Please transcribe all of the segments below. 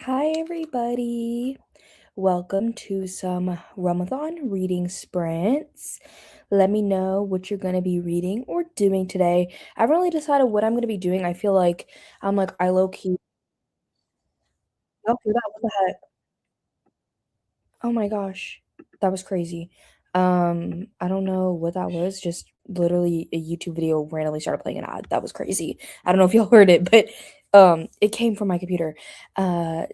Hi, everybody. Welcome to some realmathon reading sprints. Let me know what you're going to be reading or doing today. I haven't really decided what I'm going to be doing. I feel like I low key. Oh, hear that? What the heck? Oh my gosh. That was crazy. I don't know what that was. Just literally a YouTube video randomly started playing an ad. That was crazy. I don't know if y'all heard it, but it came from my computer.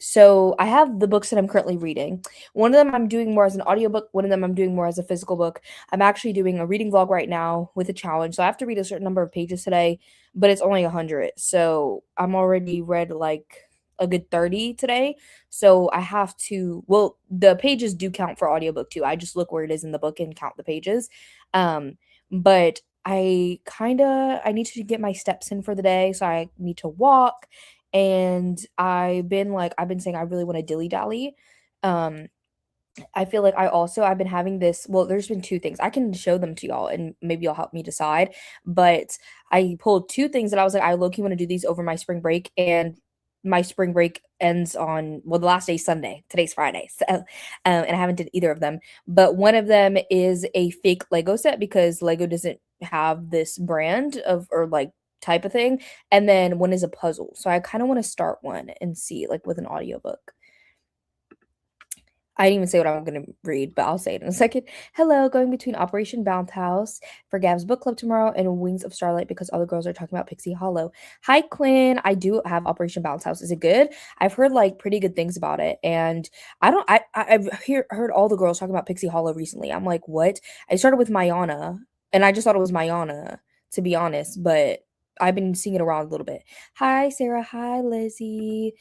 So I have the books that I'm currently reading. One of them I'm doing more as an audiobook, one of them I'm doing more as a physical book. I'm actually doing a reading vlog right now with a challenge. So I have to read a certain number of pages today, but it's only 100. So I'm already read like a good 30 today. So I have to, well, the pages do count for audiobook too. I just look where it is in the book and count the pages. But I need to get my steps in for the day, so I need to walk. And I've been saying I really want to dilly dally. Um, I feel like I've been having this, well, there's been two things. I can show them to y'all and maybe you'll help me decide. But I pulled two things that I was like, I low key want to do these over my spring break, and my spring break ends on, well, the last day Sunday. Today's Friday. So and I haven't did either of them. But one of them is a fake Lego set because Lego doesn't have this brand of or like type of thing. And then one is a puzzle. So I kind of want to start one and see like with an audiobook. I didn't even say what I'm gonna read, but I'll say it in a second. Hello, going between Operation Bounce House for Gav's book club tomorrow and Wings of Starlight because all the girls are talking about Pixie Hollow. Hi, Quinn. I do have Operation Bounce House. Is it good? I've heard like pretty good things about it, and I don't. I've heard all the girls talking about Pixie Hollow recently. I'm like, what? I started with Mayana, and I just thought it was Mayana, to be honest, but I've been seeing it around a little bit. Hi, Sarah. Hi, Lizzie.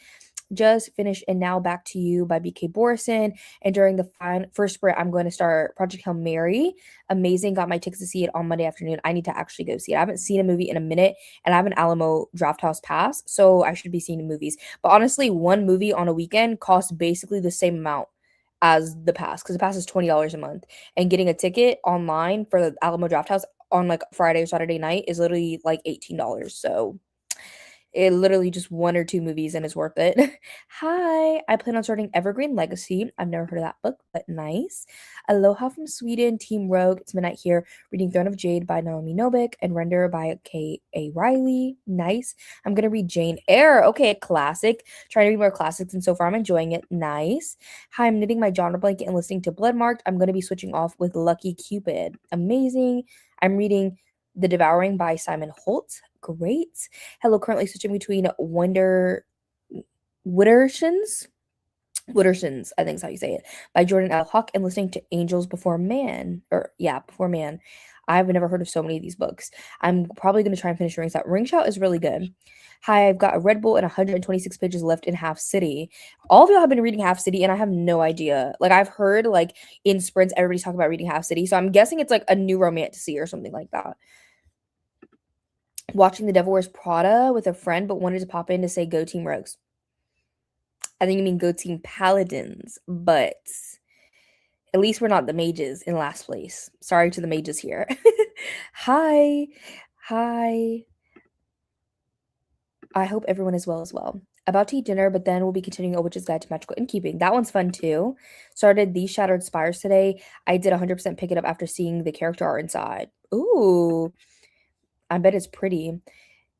Just finished And Now Back to You by BK Borison. And during the first sprint, I'm going to start Project Hail Mary. Amazing. Got my tickets to see it on Monday afternoon. I need to actually go see it. I haven't seen a movie in a minute, and I have an Alamo Draft House pass, so I should be seeing the movies. But honestly, one movie on a weekend costs basically the same amount as the pass because the pass is $20 a month. And getting a ticket online for the Alamo Draft House on like Friday or Saturday night is literally like $18. So it literally just one or two movies and it's worth it. Hi, I plan on starting Evergreen Legacy. I've never heard of that book, but nice. Aloha from Sweden, Team Rogue. It's midnight here. Reading Throne of Jade by Naomi Novik and Render by K.A. Riley. Nice. I'm gonna read Jane Eyre. Okay, a classic. Trying to read more classics, and so far I'm enjoying it. Nice. Hi, I'm knitting my genre blanket and listening to Bloodmarked. I'm gonna be switching off with Lucky Cupid. Amazing. I'm reading The Devouring by Simon Holt. Great. Hello, currently switching between Wittershins, Wittershins, I think is how you say it, by Jordan L. Hawk, and listening to Angels Before Man, or yeah, Before Man. I've never heard of so many of these books. I'm probably going to try and finish Ring Shout. Ring Shout is really good. Hi, I've got a Red Bull and 126 pages left in Half City. All of y'all have been reading Half City, and I have no idea. Like, I've heard, like, in sprints, everybody's talking about reading Half City, so I'm guessing it's, like, a new romantasy or something like that. Watching The Devil Wears Prada with a friend, but wanted to pop in to say go Team Rogues. I think you mean go Team Paladins, but at least we're not the mages in last place. Sorry to the mages here. Hi. Hi. I hope everyone is well as well. About to eat dinner, but then we'll be continuing A Witch's Guide to Magical Innkeeping. That one's fun too. Started These Shattered Spires today. I did 100% pick it up after seeing the character art inside. Ooh, I bet it's pretty.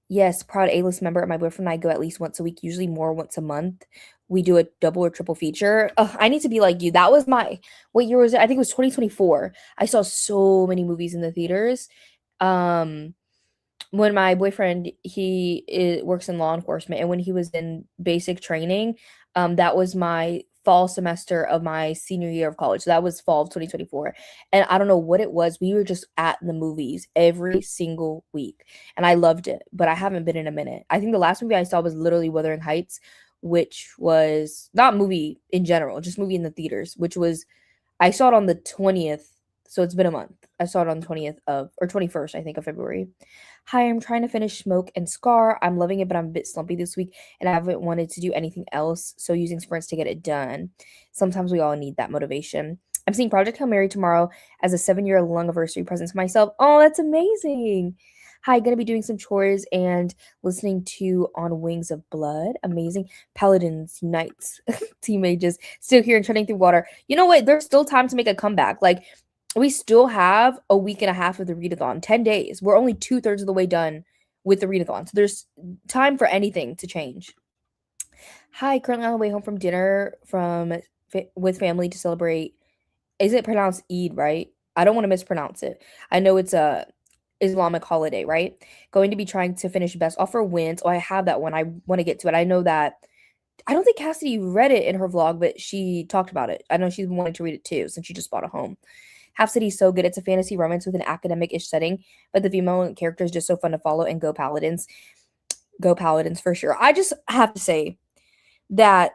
Yes, proud A-list member. My boyfriend and I go at least once a week, usually more once a month. We do a double or triple feature. Ugh, I need to be like you. That was my, what year was it? I think it was 2024. I saw so many movies in the theaters. Um, when my boyfriend, works in law enforcement, and when he was in basic training, that was my fall semester of my senior year of college. So that was fall of 2024. And I don't know what it was. We were just at the movies every single week. And I loved it, but I haven't been in a minute. I think the last movie I saw was literally Wuthering Heights, which was not movie in general, just movie in the theaters, which was I saw it on the 20th, so it's been a month. I saw it on the 20th of or 21st, I think, of February. Hi, I'm trying to finish Smoke and Scar. I'm loving it, but I'm a bit slumpy this week and I haven't wanted to do anything else, so using sprints to get it done. Sometimes we all need that motivation. I'm seeing Project Hail Mary tomorrow as a 7-year long anniversary present to myself. Oh, that's amazing. Hi, gonna be doing some chores and listening to On Wings of Blood. Amazing. Paladins Unites. Team Mages still here and treading through water. You know what? There's still time to make a comeback. Like, we still have a week and a half of the readathon, 10 days. We're only 2/3 of the way done with the readathon. So there's time for anything to change. Hi, currently on the way home from dinner with family to celebrate. Is it pronounced Eid, right? I don't want to mispronounce it. I know it's a Islamic holiday, right? Going to be trying to finish best offer wins. Oh, I have that one. I want to get to it. I know that. I don't think Cassidy read it in her vlog, but she talked about it. I know she's been wanting to read it too since she just bought a home. Half City's so good. It's a fantasy romance with an academic-ish setting, but the female character is just so fun to follow. And go Paladins. Go Paladins for sure. I just have to say that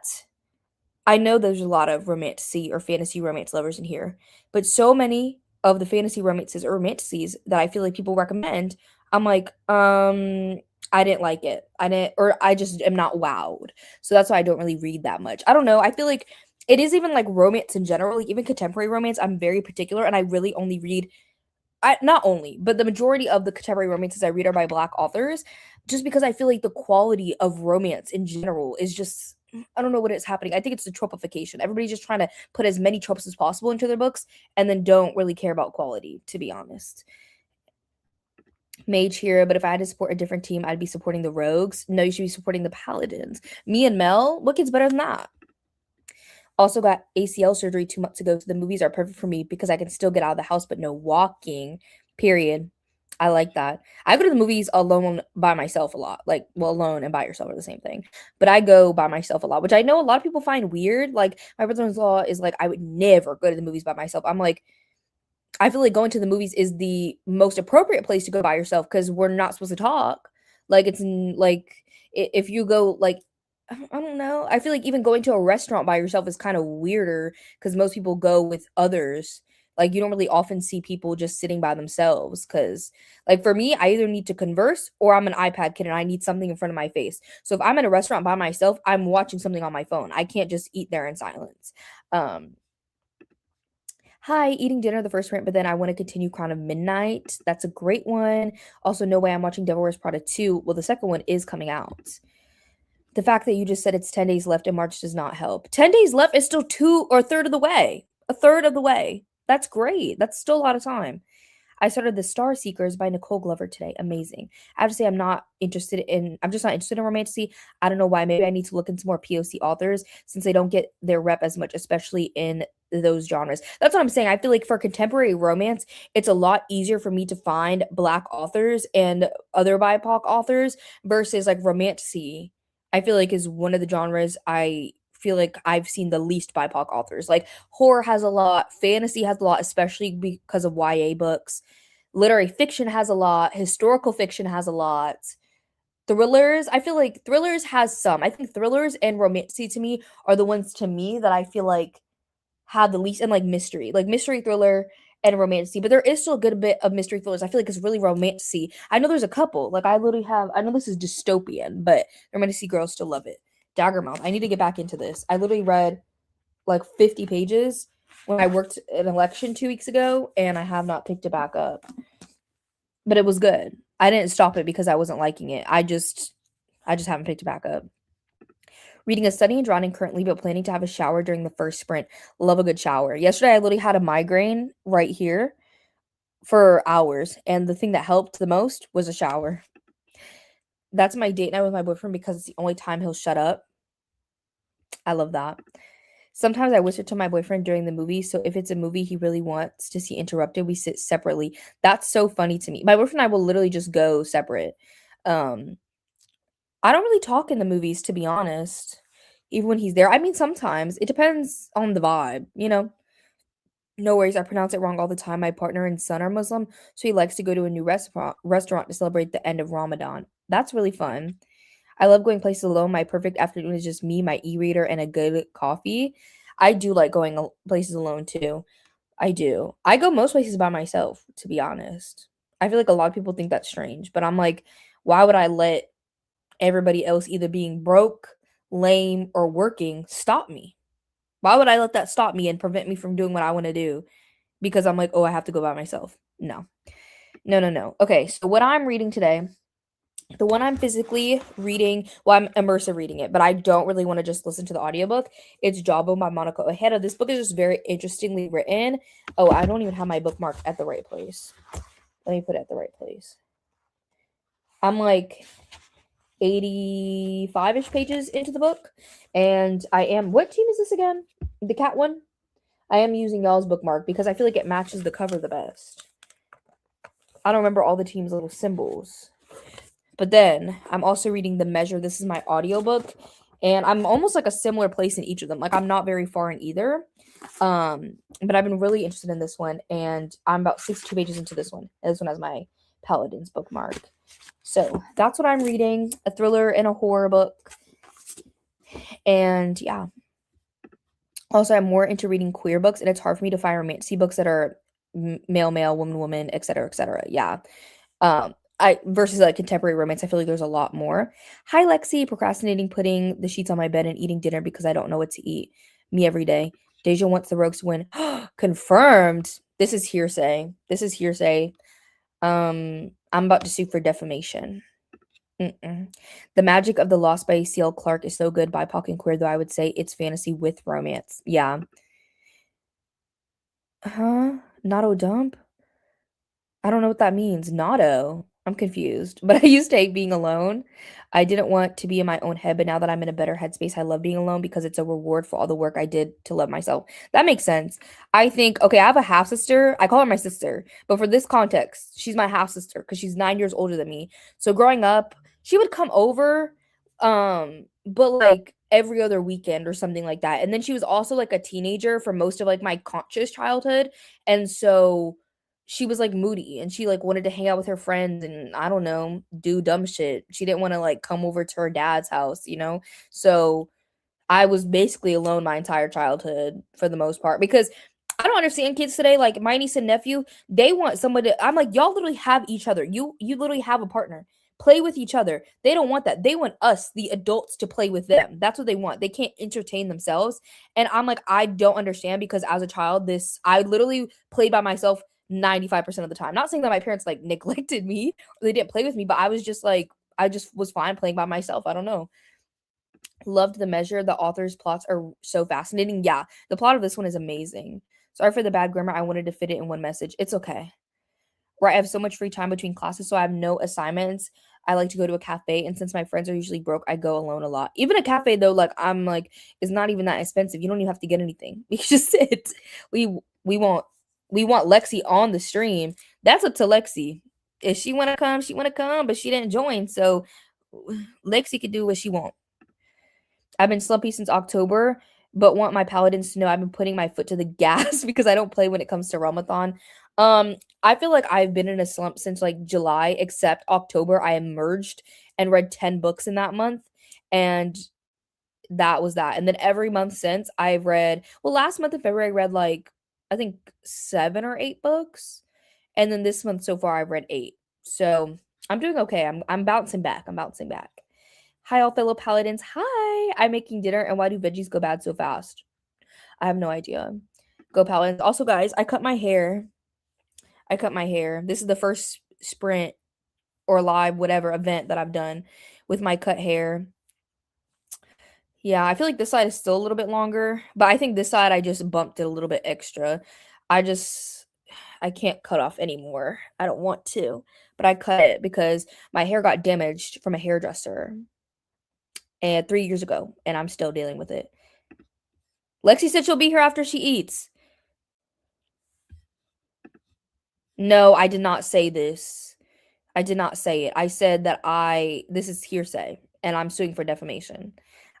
I know there's a lot of romantasy or fantasy romance lovers in here, but so many of the fantasy romances or romantasies that I feel like people recommend, I'm like, I didn't like it. I didn't, or I just am not wowed. So that's why I don't really read that much. I don't know. I feel like it is even like romance in general, like even contemporary romance. I'm very particular and I really only read not only, but the majority of the contemporary romances I read are by Black authors, just because I feel like the quality of romance in general is just I don't know what is happening. I think it's the tropification. Everybody's just trying to put as many tropes as possible into their books and then don't really care about quality, to be honest. Mage here, but if I had to support a different team, I'd be supporting the Rogues. No, you should be supporting the Paladins. Me and Mel, what gets better than that? Also got ACL surgery 2 months ago, so the movies are perfect for me because I can still get out of the house, but no walking. Period. I like that. I go to the movies alone by myself a lot. Like, well, alone and by yourself are the same thing. But I go by myself a lot, which I know a lot of people find weird. Like, my brother-in-law is like, I would never go to the movies by myself. I'm like, I feel like going to the movies is the most appropriate place to go by yourself because we're not supposed to talk. Like like if you go like I don't know. I feel like even going to a restaurant by yourself is kind of weirder because most people go with others. Like you don't really often see people just sitting by themselves because like for me, I either need to converse or I'm an iPad kid and I need something in front of my face. So if I'm at a restaurant by myself, I'm watching something on my phone. I can't just eat there in silence. Um Hi, eating dinner the first print, but then I want to continue Crown of Midnight. That's a great one. Also, no way I'm watching Devil Wears Prada 2. Well, the second one is coming out. The fact that you just said it's 10 days left in March does not help. 10 days left is still two or a third of the way. A third of the way. That's great. That's still a lot of time. I started The Star Seekers by Nicole Glover today. Amazing. I have to say I'm just not interested in romantasy. I don't know why. Maybe I need to look into more POC authors since they don't get their rep as much, especially in those genres. That's what I'm saying. I feel like for contemporary romance, it's a lot easier for me to find Black authors and other BIPOC authors versus like romantasy. I feel like is one of the genres I feel like I've seen the least BIPOC authors. Like horror has a lot, fantasy has a lot, especially because of YA books. Literary fiction has a lot, historical fiction has a lot. Thrillers, I feel like thrillers has some. I think thrillers and romantasy to me are the ones to me that I feel like have the least and like mystery thriller and romantasy, but there is still a good bit of mystery thrillers. I feel like it's really romantasy. I know there's a couple. Like I know this is dystopian, but romantasy girls still love it. Daggermouth. I need to get back into this. I literally read like 50 pages when I worked an election 2 weeks ago, and I have not picked it back up. But it was good. I didn't stop it because I wasn't liking it. I just haven't picked it back up. Reading a study and drawing currently, but planning to have a shower during the first sprint. Love a good shower. Yesterday, I literally had a migraine right here for hours, and the thing that helped the most was a shower. That's my date night with my boyfriend because it's the only time he'll shut up. I love that. Sometimes I whisper to my boyfriend during the movie, so if it's a movie he really wants to see interrupted, we sit separately. That's so funny to me. My boyfriend and I will literally just go separate. Um, I don't really talk in the movies, to be honest, even when he's there. I mean, sometimes it depends on the vibe, you know. No worries, I pronounce it wrong all the time. My partner and son are Muslim, so he likes to go to a new restaurant to celebrate the end of Ramadan. That's really fun. I love going places alone. My perfect afternoon is just me, my e-reader, and a good coffee. I do like going places alone too. I do. I go most places by myself, to be honest. I feel like a lot of people think that's strange, but I'm like, why would I let everybody else either being broke, lame, or working stop me? Why would I let that stop me and prevent me from doing what I want to do? Because I'm like, oh, I have to go by myself. No. No, no, no. Okay, so what I'm reading today, the one I'm physically reading, well, I'm immersive reading it, but I don't really want to just listen to the audiobook. It's Jawbone by Monica Ojeda. This book is just very interestingly written. Oh, I don't even have my bookmark at the right place. Let me put it at the right place. I'm like 85-ish pages into the book, and I am, what team is this again? The cat one? I am using y'all's bookmark because I feel like it matches the cover the best. I don't remember all the team's little symbols. But then I'm also reading The Measure. This is my audiobook, and I'm almost like a similar place in each of them. Like I'm not very far in either. But I've been really interested in this one, and I'm about 62 pages into this one. And this one has my Paladins bookmark. So that's what I'm reading, a thriller and a horror book. And yeah. Also, I'm more into reading queer books, and it's hard for me to find romantic books that are male, male, woman, woman, etc., etc. Yeah. I versus like contemporary romance, I feel like there's a lot more. Hi, Lexi, procrastinating putting the sheets on my bed and eating dinner because I don't know what to eat. Me every day. Deja wants the Rogues to win. Confirmed. This is hearsay. This is hearsay. I'm about to sue for defamation. Mm-mm. The Magic of the Lost by C.L. Clark is so good. BIPOC and queer, though I would say it's fantasy with romance. Yeah. Huh? Not dump? I don't know what that means. Notto. I'm confused. But I used to hate being alone. I didn't want to be in my own head, but now that I'm in a better headspace, I love being alone because it's a reward for all the work I did to love myself. That makes sense. I think, okay, I have a half sister. I call her my sister, but for this context, she's my half sister because she's 9 years older than me. So growing up, she would come over, but like every other weekend or something like that. And then she was also like a teenager for most of like my conscious childhood. And so she was like moody and she like wanted to hang out with her friends and I don't know, do dumb shit. She didn't want to like come over to her dad's house, you know? So I was basically alone my entire childhood for the most part because I don't understand kids today. Like my niece and nephew, they want somebody. I'm like, y'all literally have each other. You literally have a partner. Play with each other. They don't want that. They want us, the adults, to play with them. That's what they want. They can't entertain themselves. And I'm like, I don't understand because as a child, this I literally played by myself 95% of the time. Not saying that my parents like neglected me or they didn't play with me, but I was just like, I just was fine playing by myself. I don't know. Loved The Measure. The author's plots are so fascinating. Yeah, the plot of this one is amazing. Sorry for the bad grammar. I wanted to fit it in one message. It's okay. Right, I have so much free time between classes, so I have no assignments. I like to go to a cafe, and since my friends are usually broke, I go alone a lot. Even a cafe though, like I'm like, is not even that expensive. You don't even have to get anything. We can just sit. We we want we want Lexi on the stream. That's up to Lexi. If she wanna come, she wanna come, but she didn't join, so Lexi could do what she wants. I've been slumpy since October, but want my paladins to know I've been putting my foot to the gas because I don't play when it comes to realmathon. I feel like I've been in a slump since like July, except October. I emerged and read 10 books in that month, and that was that. And then every month since I've read, well, last month in February, I read like I think 7 or 8 books, and then this month so far I've read 8. So I'm doing okay. I'm bouncing back. I'm bouncing back. Hi, all fellow paladins. Hi. I'm making dinner, and why do veggies go bad so fast? I have no idea. Go paladins. Also, guys, I cut my hair. I cut my hair. This is the first sprint or live whatever event that I've done with my cut hair. Yeah, I feel like this side is still a little bit longer, but I think this side I just bumped it a little bit extra. I just I can't cut off anymore. I don't want to, but I cut it because my hair got damaged from a hairdresser and 3 years ago, and I'm still dealing with it. Lexi said she'll be here after she eats. No, I did not say this. I did not say it. I said that this is hearsay and I'm suing for defamation.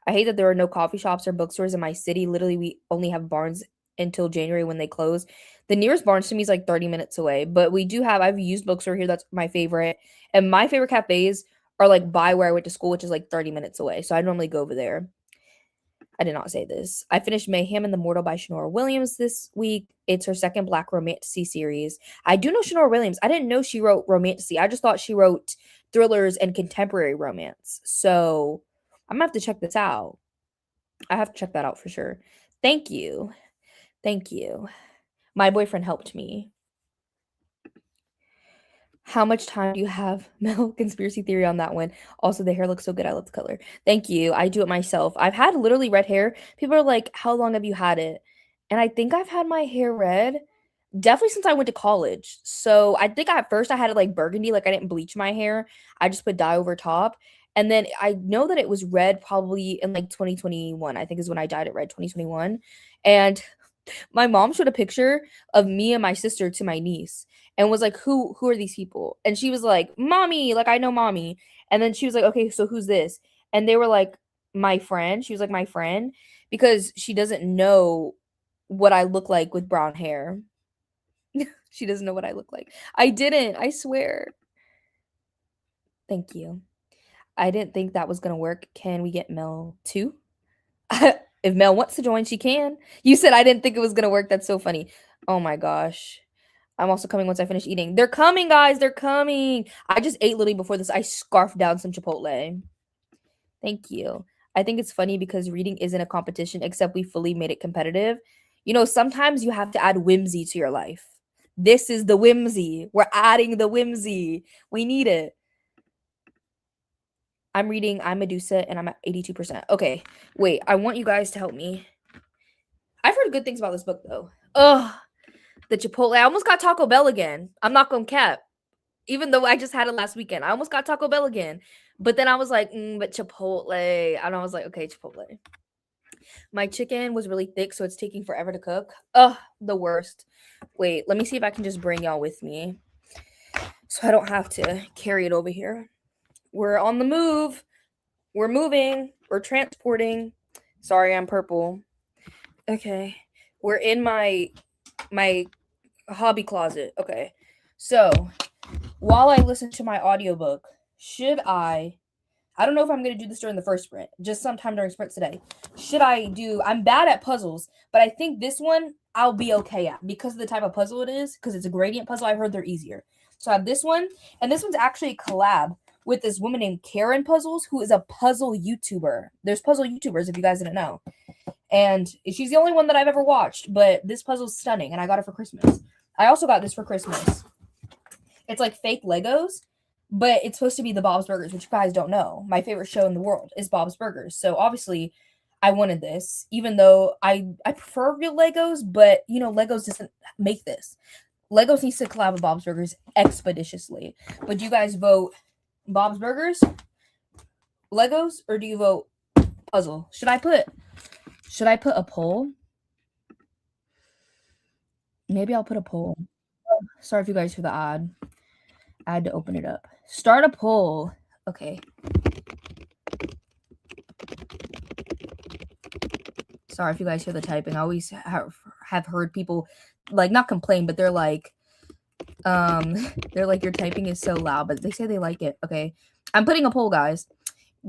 I hate that there are no coffee shops or bookstores in my city. Literally, we only have Barnes until January when they close. The nearest Barnes to me is like 30 minutes away, but I've used bookstore here. That's my favorite. And my favorite cafes are like by where I went to school, which is like 30 minutes away. So I normally go over there. I did not say this. I finished Mayhem and the Mortal by Shanora Williams this week. It's her second Black Romantasy series. I do know Shanora Williams. I didn't know she wrote romantasy. I just thought she wrote thrillers and contemporary romance. So I'm gonna have to check this out. I have to check that out for sure. Thank you. Thank you. My boyfriend helped me. How much time do you have? Mel, conspiracy theory on that one. Also, the hair looks so good. I love the color. Thank you. I do it myself. I've had literally red hair. People are like, "How long have you had it?" And I think I've had my hair red definitely since I went to college. So I think at first I had it like burgundy, like I didn't bleach my hair. I just put dye over top. And then I know that it was red probably in like 2021. I think is when I dyed it red, 2021. And my mom showed a picture of me and my sister to my niece and was like, Who are these people?" And she was like, "Mommy, like I know mommy." And then she was like, "Okay, so who's this?" And they were like, "My friend." She was like, "My friend," because she doesn't know what I look like with brown hair. She doesn't know what I look like. I didn't, I swear. Thank you. I didn't think that was gonna work. Can we get Mel too? If Mel wants to join, she can. You said I didn't think it was gonna work. That's so funny. Oh my gosh. I'm also coming once I finish eating. They're coming, guys. They're coming. I just ate literally before this. I scarfed down some Chipotle. Thank you. I think it's funny because reading isn't a competition, except we fully made it competitive. You know, sometimes you have to add whimsy to your life. This is the whimsy. We're adding the whimsy. We need it. I'm reading I'm Medusa and I'm at 82%. Okay, wait. I want you guys to help me. I've heard good things about this book though. Ugh, the Chipotle. I almost got Taco Bell again. I'm not gonna cap. Even though I just had it last weekend, I almost got Taco Bell again. But then I was like, but Chipotle. And I was like, okay, Chipotle. My chicken was really thick, so it's taking forever to cook. Ugh, the worst. Wait, let me see if I can just bring y'all with me so I don't have to carry it over here. We're on the move. We're moving. We're transporting. Sorry, I'm purple. Okay. We're in my hobby closet. Okay. So, while I listen to my audiobook, should I don't know if I'm going to do this during the first sprint, just sometime during sprints today. I'm bad at puzzles, but I think this one I'll be okay at because of the type of puzzle it is, because it's a gradient puzzle. I heard they're easier. So I have this one, and this one's actually a collab with this woman named Karen Puzzles, who is a puzzle YouTuber. There's puzzle YouTubers, if you guys didn't know. And she's the only one that I've ever watched, but this puzzle's stunning, and I got it for Christmas. I also got this for Christmas. It's like fake Legos, but it's supposed to be the Bob's Burgers, which you guys don't know. My favorite show in the world is Bob's Burgers. So obviously I wanted this, even though I prefer real Legos, but you know, Legos doesn't make this. Legos needs to collab with Bob's Burgers expeditiously. But do you guys vote Bob's Burgers, Legos, or do you vote puzzle? Should I put a poll? Maybe I'll put a poll. Sorry if you guys hear the ad. I had to open it up. Start a poll. Okay. Sorry if you guys hear the typing. I always have heard people like not complain, but they're like, your typing is so loud, but they say they like it. Okay. I'm putting a poll, guys.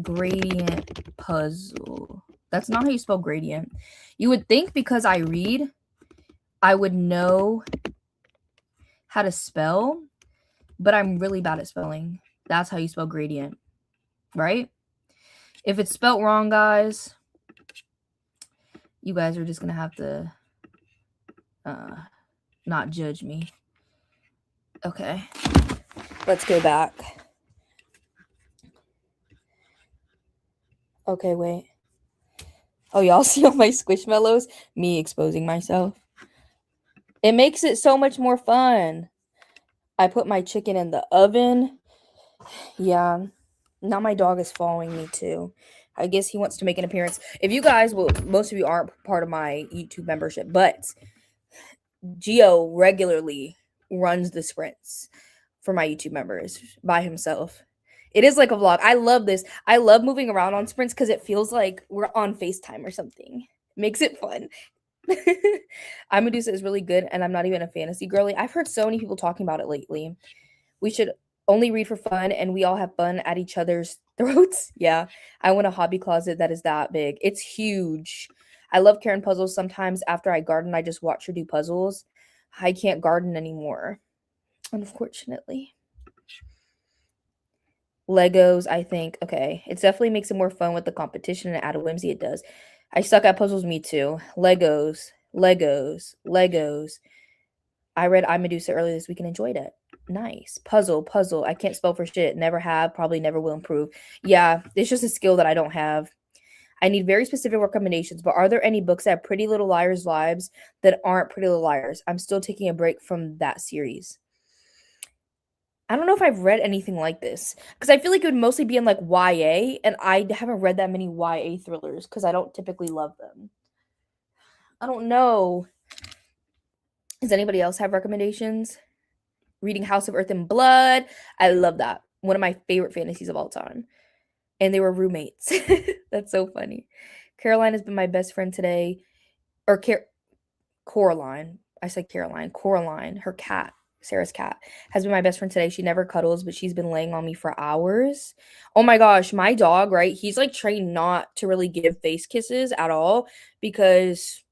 Gradient puzzle. That's not how you spell gradient. You would think because I read, I would know how to spell, but I'm really bad at spelling. That's how you spell gradient, right? If it's spelt wrong, guys, you guys are just gonna have to not judge me. Okay, let's go back. Okay, wait. Oh, y'all see all my squishmallows? Me exposing myself. It makes it so much more fun. I put my chicken in the oven. Yeah. Now my dog is following me too. I guess he wants to make an appearance. If you guys most of you aren't part of my YouTube membership, but Gio regularly runs the sprints for my YouTube members by himself. It is like a vlog. I love this. I love moving around on sprints because it feels like we're on FaceTime or something. Makes it fun. I Medusa is really good, and I'm not even a fantasy girly. I've heard so many people talking about it lately. We should only read for fun, and we all have fun at each other's throats. Yeah, I want a hobby closet that is that big. It's huge. I love Karen puzzles. Sometimes after I garden, I just watch her do puzzles. I can't garden anymore, unfortunately. Legos, I think. Okay, it definitely makes it more fun with the competition and add a whimsy. It does. I suck at puzzles, me too. Legos, Legos, Legos. I read I Medusa earlier this week and enjoyed it. Nice. Puzzle. I can't spell for shit. Never have, probably never will improve. Yeah, it's just a skill that I don't have. I need very specific recommendations, but are there any books that have Pretty Little Liars vibes that aren't Pretty Little Liars? I'm still taking a break from that series. I don't know if I've read anything like this because I feel like it would mostly be in like YA, and I haven't read that many YA thrillers because I don't typically love them. I don't know. Does anybody else have recommendations? Reading House of Earth and Blood. I love that. One of my favorite fantasies of all time. And they were roommates. That's so funny. Caroline has been my best friend today. Or Coraline. I said Caroline. Coraline, her cat, Sarah's cat, has been my best friend today. She never cuddles, but she's been laying on me for hours. Oh my gosh, my dog, right? He's like trained not to really give face kisses at all because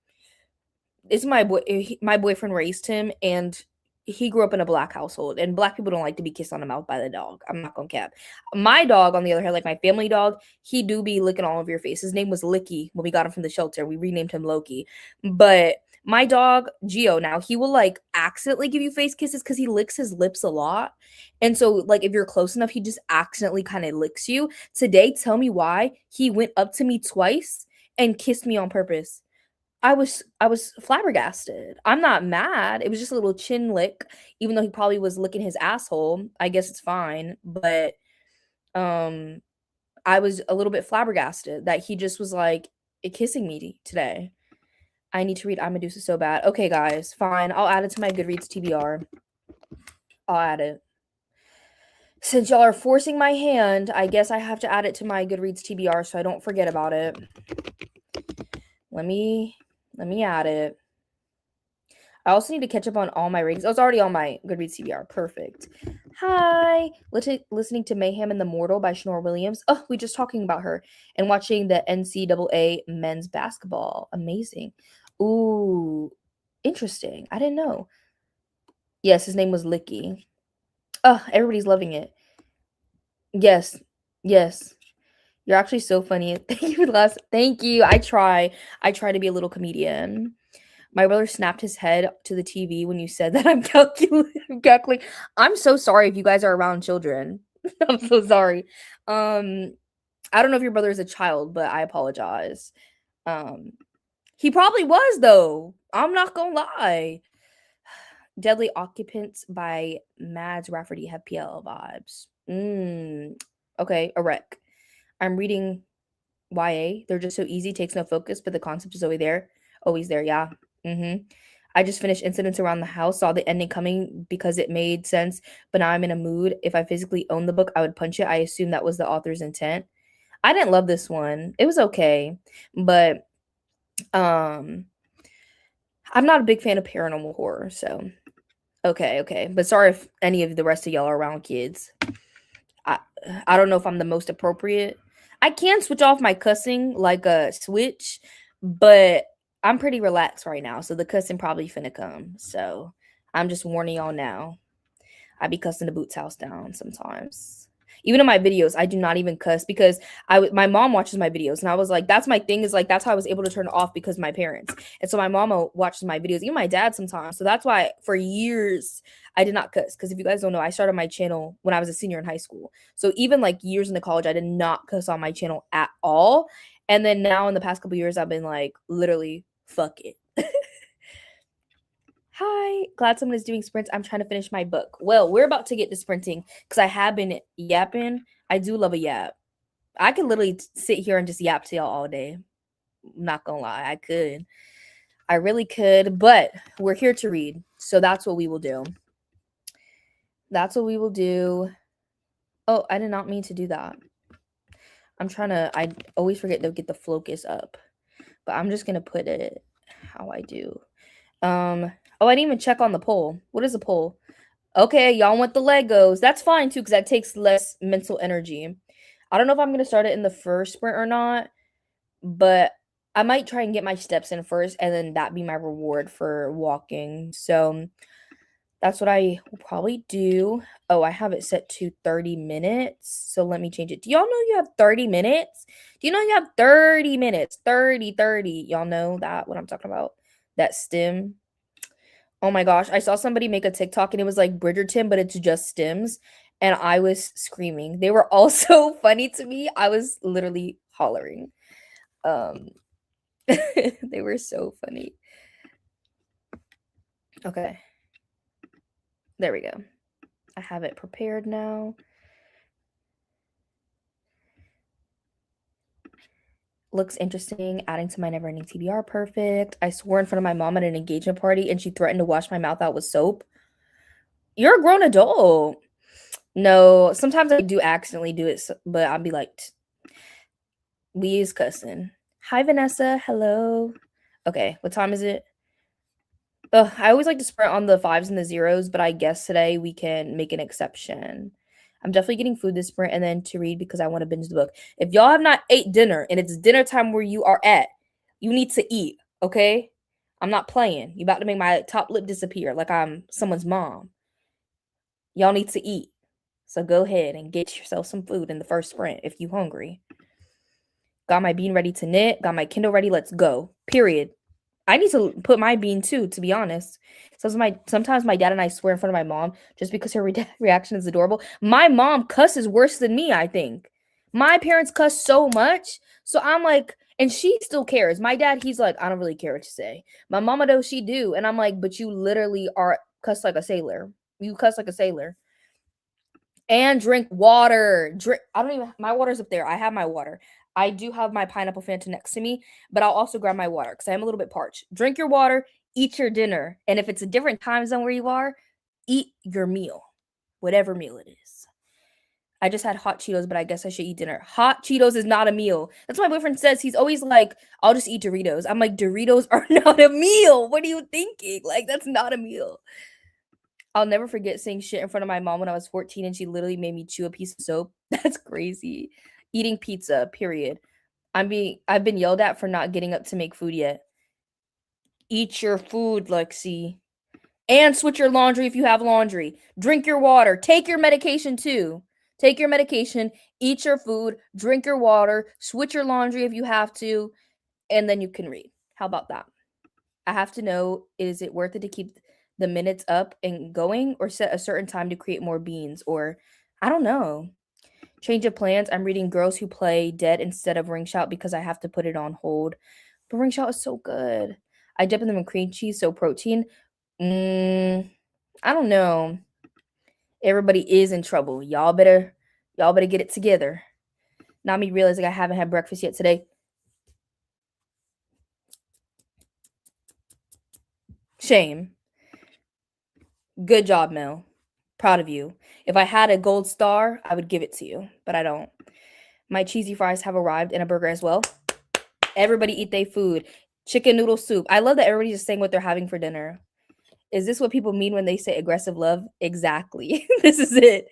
it's my boyfriend raised him, and he grew up in a black household, and black people don't like to be kissed on the mouth by the dog. I'm not gonna cap. My dog, on the other hand, like my family dog, he do be licking all of your face. His name was Licky when we got him from the shelter. We renamed him Loki. But my dog, Geo, now he will like accidentally give you face kisses because he licks his lips a lot. And so, like, if you're close enough, he just accidentally kind of licks you. Today, tell me why he went up to me twice and kissed me on purpose. I was flabbergasted. I'm not mad. It was just a little chin lick, even though he probably was licking his asshole. I guess it's fine, but um I was a little bit flabbergasted that he just was like kissing me today. I need to read I Medusa so bad. Okay, guys, fine. I'll add it to my Goodreads TBR. I'll add it. Since y'all are forcing my hand, I guess I have to add it to my Goodreads TBR so I don't forget about it. Let me add it. I also need to catch up on all my ratings. Oh, it's already on my Goodreads TBR. Perfect. Hi. Listening to Mayhem and the Mortal by Shanora Williams. Oh, we just talking about her. And watching the NCAA men's basketball. Amazing. Ooh, interesting. I didn't know. Yes, his name was Licky. Oh, everybody's loving it. Yes. Yes. You're actually so funny. Thank you for the last. Thank you. I try. I try to be a little comedian. My brother snapped his head to the TV when you said that. I'm calculating. I'm so sorry if you guys are around children. I'm so sorry. I don't know if your brother is a child, but I apologize. Um, he probably was though. I'm not gonna lie. Deadly Occupants by Mads Rafferty have PL vibes. Okay, a wreck. I'm reading YA. They're just so easy, takes no focus, but the concept is always there. Always there, yeah. I just finished Incidents Around the House, saw the ending coming because it made sense, but now I'm in a mood. If I physically owned the book, I would punch it. I assume that was the author's intent. I didn't love this one. It was okay, but um I'm not a big fan of paranormal horror, so okay. But sorry if any of the rest of y'all are around kids. I I don't know if I'm the most appropriate. I can switch off my cussing like a switch, but I'm pretty relaxed right now, so the cussing probably finna come. So I'm just warning y'all now. I be cussing the Boots house down sometimes. Even in my videos, I do not even cuss because my mom watches my videos, and I was like, that's my thing, is like that's how I was able to turn it off because of my parents. And so my mama watches my videos, even my dad sometimes. So that's why for years I did not cuss. Because if you guys don't know, I started my channel when I was a senior in high school. So even like years into college, I did not cuss on my channel at all. And then now in the past couple years, I've been like literally fuck it. Hi, glad someone is doing sprints. I'm trying to finish my book. Well, we're about to get to sprinting because I have been yapping. I do love a yap. I could literally sit here and just yap to y'all all day. I'm not gonna lie, I could. I really could, but we're here to read. So that's what we will do. That's what we will do. Oh, I did not mean to do that. I always forget to get the focus up, but I'm just gonna put it how I do. Oh, I didn't even check on the poll. What is a poll? Okay, y'all want the Legos. That's fine too, because that takes less mental energy. I don't know if I'm gonna start it in the first sprint or not, but I might try and get my steps in first, and then that be my reward for walking. So that's what I will probably do. Oh, I have it set to 30 minutes. So let me change it. Do y'all know you have 30 minutes? Do you know you have 30 minutes? 30. Y'all know that what I'm talking about? That stem. Oh my gosh, I saw somebody make a TikTok and it was like Bridgerton, but it's just stems, and I was screaming. They were all so funny to me. I was literally hollering. Um, they were so funny. Okay, there we go. I have it prepared now. Looks interesting. Adding to my never ending TBR. Perfect. I swore in front of my mom at an engagement party and she threatened to wash my mouth out with soap. You're a grown adult. No, sometimes I do accidentally do it, but I'll be like, we is cussing. Hi, Vanessa. Hello. Okay, what time is it? Ugh, I always like to sprint on the fives and the zeros, but I guess today we can make an exception. I'm definitely getting food this sprint and then to read because I want to binge the book. If y'all have not ate dinner and it's dinner time where you are at, you need to eat, okay? I'm not playing. You about to make my top lip disappear like I'm someone's mom. Y'all need to eat. So go ahead and get yourself some food in the first sprint if you hungry. Got my bean ready to knit, got my Kindle ready, let's go. Period. I need to put my bean too, to be honest. Sometimes my dad and I swear in front of my mom just because her reaction is adorable. My mom cusses worse than me, I think. My parents cuss so much. So I'm like, and she still cares. My dad, he's like, I don't really care what you say. My mama though, she do. And I'm like, but you literally are cuss like a sailor. You cuss like a sailor. And drink water. Drink. I don't even. My water's up there. I have my water. I do have my pineapple Fanta next to me, but I'll also grab my water because I am a little bit parched. Drink your water. Eat your dinner. And if it's a different time zone where you are, eat your meal, whatever meal it is. I just had hot Cheetos, but I guess I should eat dinner. Hot Cheetos is not a meal. That's what my boyfriend says. He's always like, I'll just eat Doritos. I'm like, Doritos are not a meal. What are you thinking? Like, that's not a meal. I'll never forget saying shit in front of my mom when I was 14 and she literally made me chew a piece of soap. That's crazy. Eating pizza, period. I've been yelled at for not getting up to make food yet. Eat your food, Lexi. And switch your laundry if you have laundry. Drink your water. Take your medication too. Take your medication, eat your food, drink your water, switch your laundry if you have to, and then you can read. How about that? I have to know, is it worth it to keep the minutes up and going or set a certain time to create more beans? Or I don't know. Change of plans. I'm reading Girls Who Play Dead instead of Ring Shout because I have to put it on hold. But Ring Shout is so good. I dip them in cream cheese, so protein. I don't know. Everybody is in trouble. Y'all better get it together. Not me realizing I haven't had breakfast yet today. Shame. Good job, Mel. Proud of you. If I had a gold star, I would give it to you, but I don't. My cheesy fries have arrived and a burger as well. Everybody eat their food. Chicken noodle soup. I love that everybody's just saying what they're having for dinner. Is this what people mean when they say aggressive love? Exactly. This is it.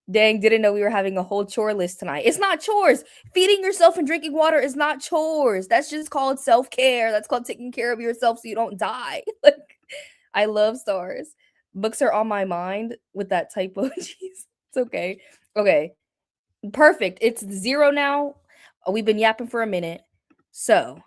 Dang, didn't know we were having a whole chore list tonight. It's not chores. Feeding yourself and drinking water is not chores. That's just called self-care. That's called taking care of yourself so you don't die. Like, I love stars. Books are on my mind with that typo. Jeez. It's okay. Okay. Perfect. It's 0 now. We've been yapping for a minute. So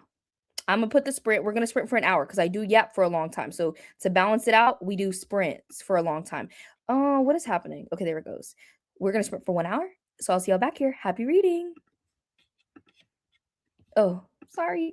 I'm gonna put the sprint. We're gonna sprint for an hour because I do yap for a long time. So to balance it out, we do sprints for a long time. Oh, what is happening? Okay, there it goes. We're gonna sprint for 1 hour. So I'll see y'all back here. Happy reading. Oh, sorry.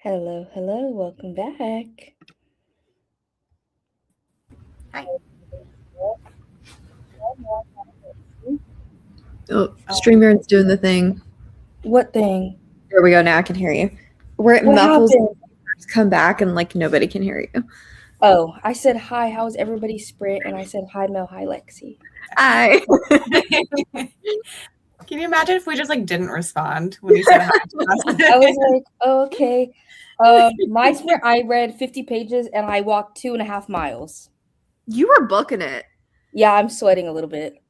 Hello, hello, welcome back. Hi. Oh, StreamYard's doing the thing. What thing? There we go. Now I can hear you. Where it What muffles, happened? come back, and like nobody can hear you. Oh, I said hi, how's everybody's sprint? And I said hi, Mel, hi, Lexi. Hi. Can you imagine if we just like didn't respond when you said hi to us? I was like, oh, okay. My sprint, I read 50 pages and I walked 2.5 miles. You were booking it. Yeah, I'm sweating a little bit.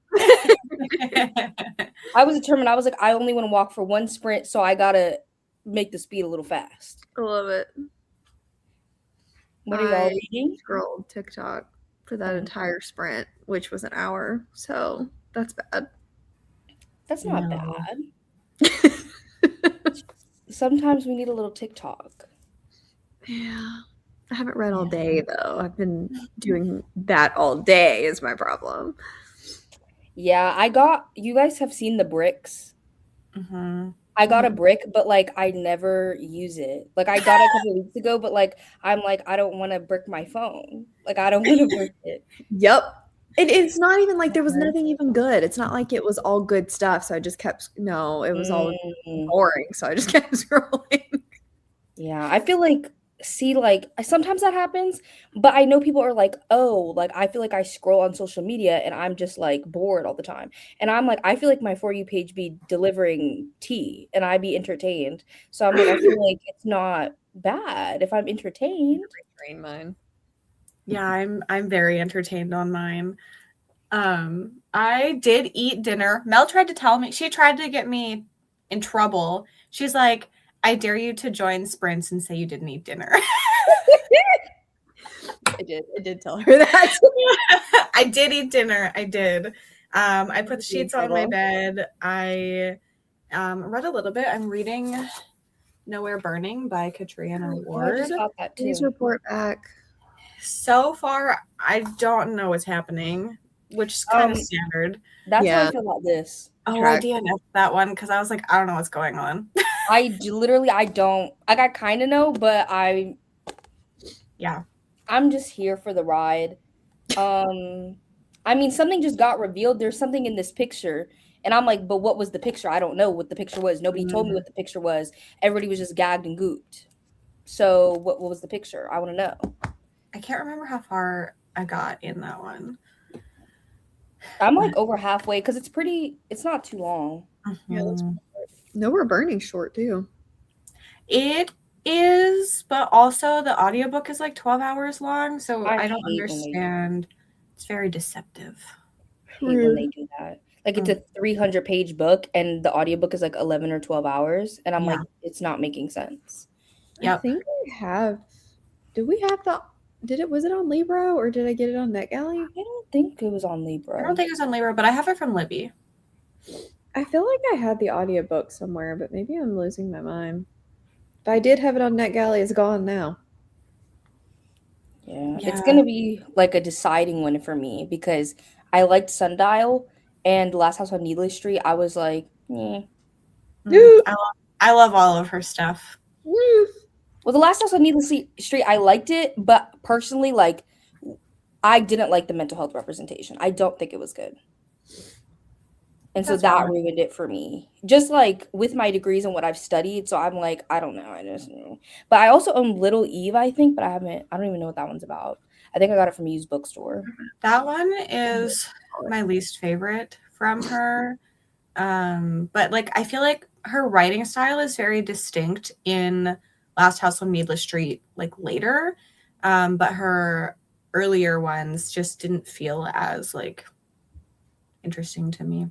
I was determined. I was like, I only want to walk for one sprint, so I gotta make the speed a little fast. I love it. What are y'all I reading? scrolled TikTok for that Oh. entire sprint, which was an hour. So that's bad. That's not No. bad. Sometimes we need a little TikTok. Yeah. I haven't read all day though. I've been doing that all day is my problem. Yeah, you guys have seen the bricks. Mm-hmm. I got a brick, but like I never use it. Like I got it a couple weeks ago, but like I'm like I don't want to brick my phone. Like I don't want to brick it. Yep. It's not even like there was Uh-huh. nothing even good. It's not like it was all good stuff. So I just kept no, it was all boring. So I just kept scrolling. Yeah, I feel like like sometimes that happens, but I know people are like, "Oh, like I feel like I scroll on social media and I'm just like bored all the time." And I'm like, I feel like my For You page be delivering tea and I be entertained. So I'm like, I feel like it's not bad if I'm entertained. Train mine. Yeah, I'm very entertained on mine. I did eat dinner. Mel tried to tell me, she tried to get me in trouble. She's like, I dare you to join sprints and say you didn't eat dinner. I did tell her that. I did eat dinner. I did. I put the sheets on my bed. I read a little bit. I'm reading Nowhere Burning by Katrina Ward. I just got that Please too. report back. So far, I don't know what's happening, which is kind of standard. That's how I feel about this. Oh, I DNF'd that one because I was like, I don't know what's going on. I don't. Like I kind of know, but I'm just here for the ride. I mean, something just got revealed. There's something in this picture, and I'm like, but what was the picture? I don't know what the picture was. Nobody told me what the picture was. Everybody was just gagged and gooped. So what was the picture? I want to know. I can't remember how far I got in that one. I'm like over halfway because it's not too long. Yeah, Nowhere Burning short too. It is, but also the audiobook is like 12 hours long, so I don't understand. It's very deceptive. I hate when they do that. Like it's a 300-page book and the audiobook is like 11 or 12 hours and I'm like, it's not making sense. I think was it on Libra or did I get it on NetGalley? I don't think it was on Libra. I don't think it was on Libra, but I have it from Libby. I feel like I had the audiobook somewhere, but maybe I'm losing my mind. But I did have it on NetGalley. It's gone now. Yeah, it's gonna be like a deciding one for me because I liked Sundial and Last House on Needless Street. I was like, I love all of her stuff. Well, the Last House on Needless Street, I liked it, but personally, like, I didn't like the mental health representation. I don't think it was good. And so that ruined it for me. Just like with my degrees and what I've studied. So I'm like, I don't know. I just know. But I also own Little Eve, I think, but I don't even know what that one's about. I think I got it from a used bookstore. That one is my least favorite from her. But like I feel like her writing style is very distinct in Last House on Needless Street, like later. But her earlier ones just didn't feel as like interesting to me.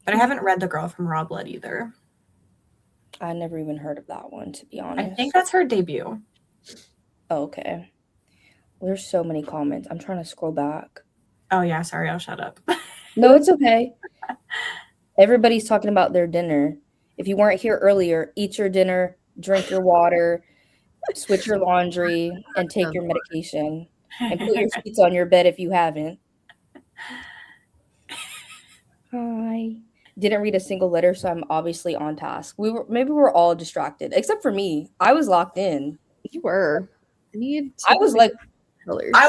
But I haven't read The Girl from Raw Blood either. I never even heard of that one, to be honest. I think that's her debut. Oh, okay. There's so many comments. I'm trying to scroll back. Oh, yeah. Sorry, I'll shut up. No, it's okay. Everybody's talking about their dinner. If you weren't here earlier, eat your dinner, drink your water, switch your laundry, and take your medication. And put your sheets on your bed if you haven't. Hi. Didn't read a single letter, so I'm obviously on task. Maybe we were all distracted, except for me. I was locked in. You were. I need I to was make like, colors. I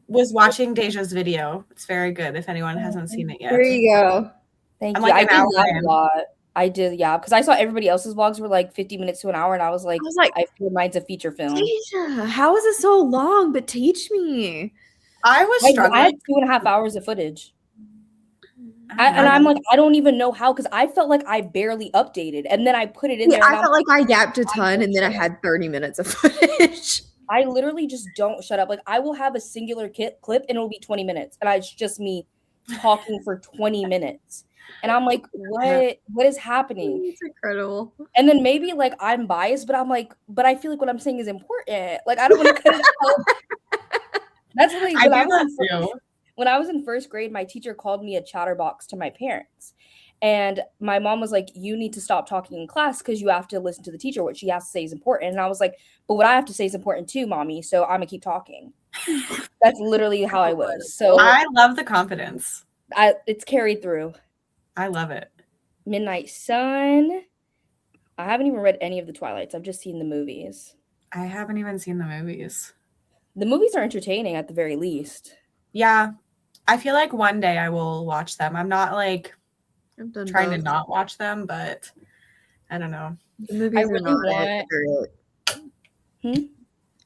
was watching Deja's video. It's very good if anyone hasn't seen it There yet. you go. thank I'm you. like I an did hour laugh a in. lot. I did, yeah, because I saw everybody else's vlogs were like 50 minutes to an hour, and I was like, I feel mine's a feature film. Deja, how is it so long? But teach me. I was I struggling. had 2.5 hours of footage. And I I'm like, I don't even know how, because I felt like I barely updated. And then I put it in there, and I felt like I yapped a ton, and then I had 30 minutes of footage. I literally just don't shut up. Like, I will have a singular clip, and it'll be 20 minutes. And it's just me talking for 20 minutes. And I'm like, what is happening? It's incredible. And then maybe like I'm biased, but I'm like, but I feel like what I'm saying is important. Like, I don't want to cut it out. That's really do that too. when I was in first grade, my teacher called me a chatterbox to my parents. And my mom was like, you need to stop talking in class because you have to listen to the teacher. What she has to say is important. And I was like, but what I have to say is important too, mommy. So I'm gonna keep talking. That's literally how I was. So I love the confidence. It's carried through. I love it. Midnight Sun. I haven't even read any of the Twilights. I've just seen the movies. I haven't even seen the movies. The movies are entertaining at the very least. Yeah. I feel like one day I will watch them. I'm not like trying to not watch them, but I don't know. The movies are not it.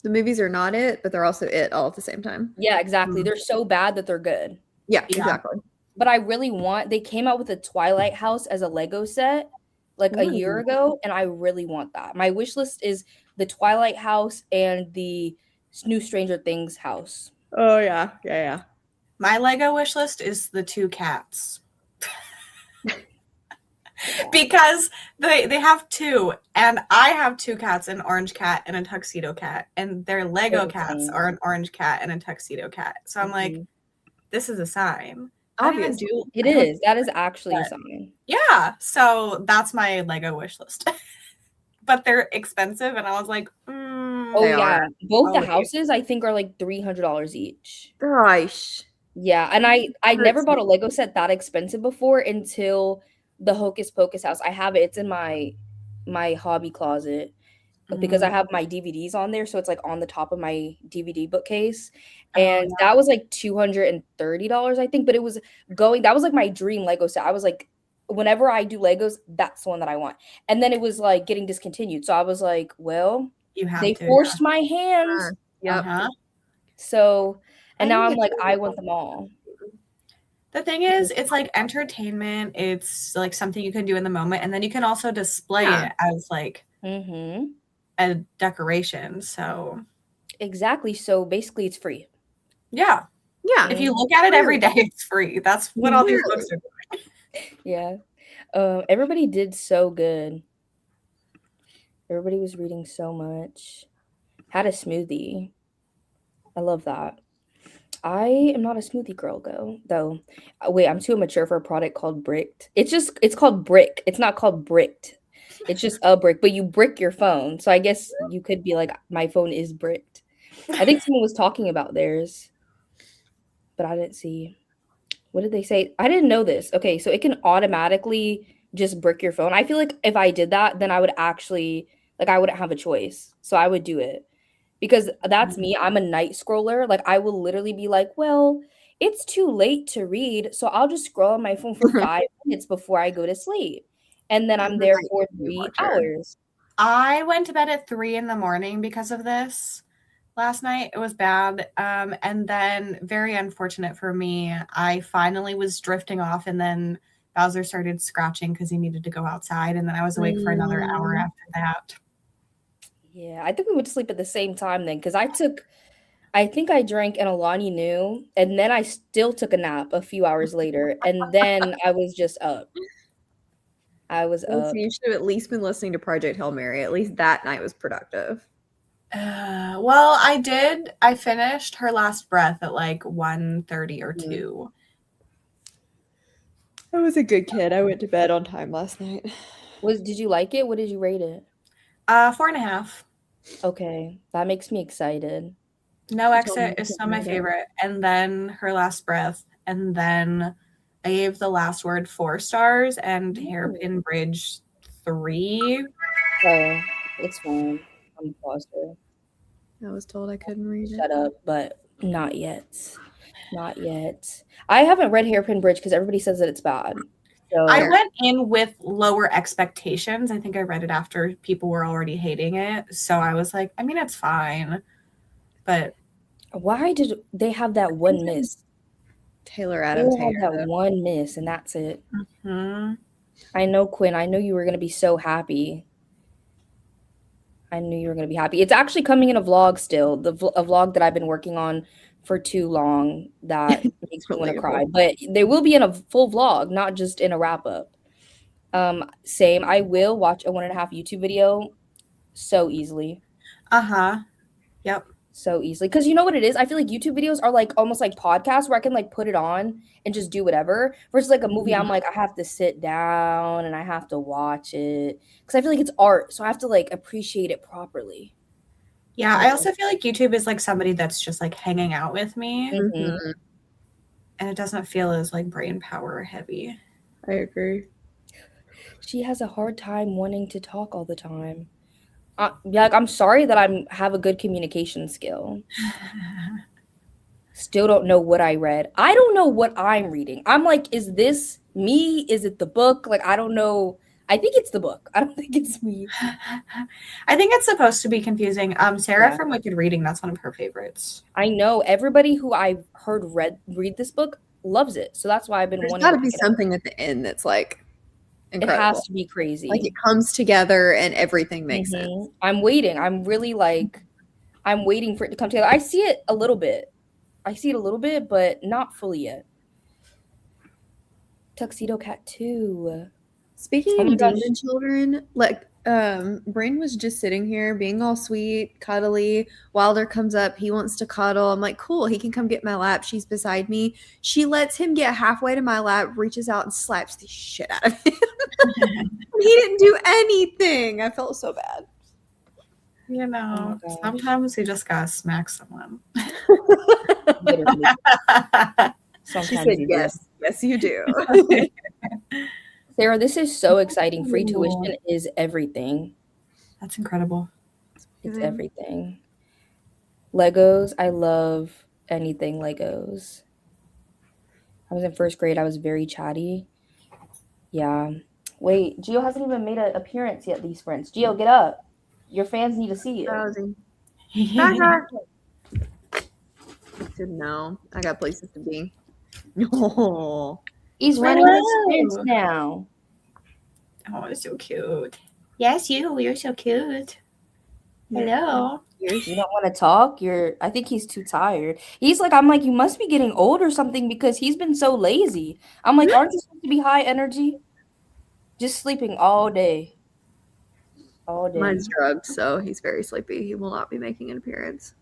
The movies are not it, but they're also it all at the same time. Yeah, exactly. They're so bad that they're good. Yeah, exactly. But I really they came out with a Twilight house as a Lego set like a year ago, and I really want that. My wish list is the Twilight house and the new Stranger Things house. Oh, yeah. Yeah. My Lego wish list is the 2 cats. Because they have 2, and I have 2 cats, an orange cat and a tuxedo cat, and their Lego cats are an orange cat and a tuxedo cat. So I'm like, this is a sign. Obviously. It is. That is actually a sign. Yeah. So that's my Lego wish list. But they're expensive, and I was like, oh yeah. Both the houses I think are like $300 each. Gosh. Yeah, and I never bought a Lego set that expensive before until the Hocus Pocus house. I have it. It's in my hobby closet because I have my DVDs on there, so it's like on the top of my DVD bookcase. And that was like $230, I think, but it was that was like my dream Lego set. I was like, whenever I do Legos, that's the one that I want. And then it was like getting discontinued. So I was like, well, they forced my hand. Yep. So, and now I'm like, I want them all. The thing is, it's like entertainment. It's like something you can do in the moment, and then you can also display it as like a decoration. So exactly. So basically, it's free. Yeah. If you look at it every day, it's free. That's what all these books are doing. Yeah. Everybody did so good. Everybody was reading so much. Had a smoothie. I love that. I am not a smoothie girl, though. Wait, I'm too immature for a product called Bricked. It's called Brick. It's not called Bricked. It's just a brick, but you brick your phone. So I guess you could be like, my phone is bricked. I think someone was talking about theirs, but I didn't see. What did they say? I didn't know this. Okay, so it can automatically just brick your phone. I feel like if I did that, then I would actually, like, I wouldn't have a choice. So I would do it. Because that's me. I'm a night scroller. Like, I will literally be like, well, it's too late to read, so I'll just scroll on my phone for 5 minutes before I go to sleep. And then I'm there for 3 hours. I went to bed at 3 a.m. because of this last night. It was bad. And then, very unfortunate for me, I finally was drifting off, and then Bowser started scratching because he needed to go outside. And then I was awake for another hour after that. Yeah, I think we went to sleep at the same time then, because I think I drank an Alani Nu, and then I still took a nap a few hours later, and then I was just up. I was up. You should have at least been listening to Project Hail Mary. At least that night was productive. Well, I did. I finished Her Last Breath at like 1:30 or 2. I was a good kid. I went to bed on time last night. Did you like it? What did you rate it? 4.5. Okay, that makes me excited. No Exit is still my favorite, and then Her Last Breath, and then I gave The Last Word 4 stars and Hairpin Bridge 3. Oh, it's fine. I'm Foster. I was told I couldn't read Shut it. up, but not yet. Not yet. I haven't read Hairpin Bridge because everybody says that it's bad. So I went in with lower expectations. I think I read it after people were already hating it. So I was like, I mean, it's fine. But why did they have that one miss? Taylor They Adams had hater. that one miss, and that's it. hmm I know, Quinn. I know you were gonna be so happy. I knew you were gonna be happy. It's actually coming in a vlog still. A vlog that I've been working on for too long that makes me want to cry. But they will be in a full vlog, not just in a wrap up. Same. I will watch a 1.5 YouTube video so easily. Uh-huh. Yep. So easily. Because you know what it is? I feel like YouTube videos are like almost like podcasts where I can like put it on and just do whatever. Versus like a movie, I'm like, I have to sit down and I have to watch it. Because I feel like it's art. So I have to like appreciate it properly. Yeah, I also feel like YouTube is like somebody that's just like hanging out with me. Mm-hmm. And it doesn't feel as like brain power heavy. I agree. She has a hard time wanting to talk all the time. Yeah, like, I'm sorry that I have a good communication skill. Still don't know what I read. I don't know what I'm reading. I'm like, is this me? Is it the book? Like, I don't know. I think it's the book. I don't think it's me. I think it's supposed to be confusing. Sarah Yeah. from Wicked Reading, that's one of her favorites. I know everybody who I've heard read this book loves it. So that's why I've been There's wanting got to to be pick it up. something at the end that's like It incredible. has to be crazy. Like it comes together and everything makes sense. I'm waiting. I'm really like, I'm waiting for it to come together. I see it a little bit. But not fully yet. Tuxedo Cat 2. Speaking Oh my of gosh. demon children, like Brain was just sitting here being all sweet, cuddly. Wilder comes up, he wants to cuddle. I'm like, cool, he can come get my lap. She's beside me. She lets him get halfway to my lap, reaches out and slaps the shit out of him. He didn't do anything. I felt so bad. You know, sometimes you just gotta smack someone. Literally. She said, yes, yes, you do. Sarah, this is so exciting. Free tuition is everything. That's incredible. It's everything. Legos, I love anything Legos. I was in first grade. I was very chatty. Yeah. Wait, Gio hasn't even made an appearance yet, these friends. Gio, get up. Your fans need to see you. No, I got places to be. Oh, He's running his sprints now. Oh, it's so cute. Yes, you're so cute. Hello. You don't want to talk? I think he's too tired. I'm like, you must be getting old or something because he's been so lazy. I'm like, aren't you supposed to be high energy? Just sleeping all day. All day. Mine's drugged, so he's very sleepy. He will not be making an appearance.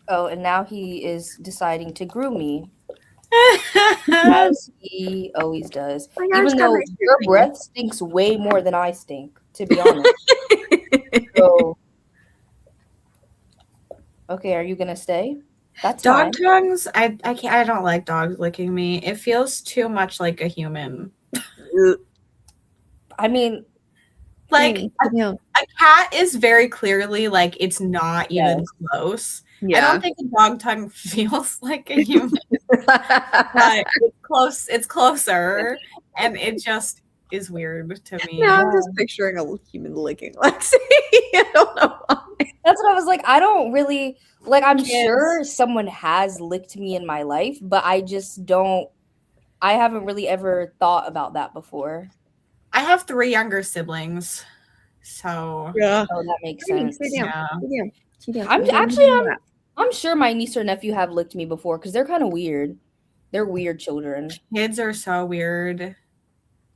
Oh, and now he is deciding to groom me. As he always does. Even though your breath stinks way more than I stink, to be honest. So, okay, are you gonna stay? That's dog fine. tongues. I can't. I don't like dogs licking me. It feels too much like a human. I mean, like a cat is very clearly like it's not even close. Yeah. I don't think a dog tongue feels like a human, but it's close. It's closer, and it just is weird to me. No, I'm just picturing a human licking Lexi. I don't know why. That's what I was like. I don't really like. I'm sure someone has licked me in my life, but I just don't. I haven't really ever thought about that before. I have 3 younger siblings, so yeah. Oh, that makes sense. Yeah. I'm sure my niece or nephew have licked me before because they're kind of weird. They're weird children. Kids are so weird.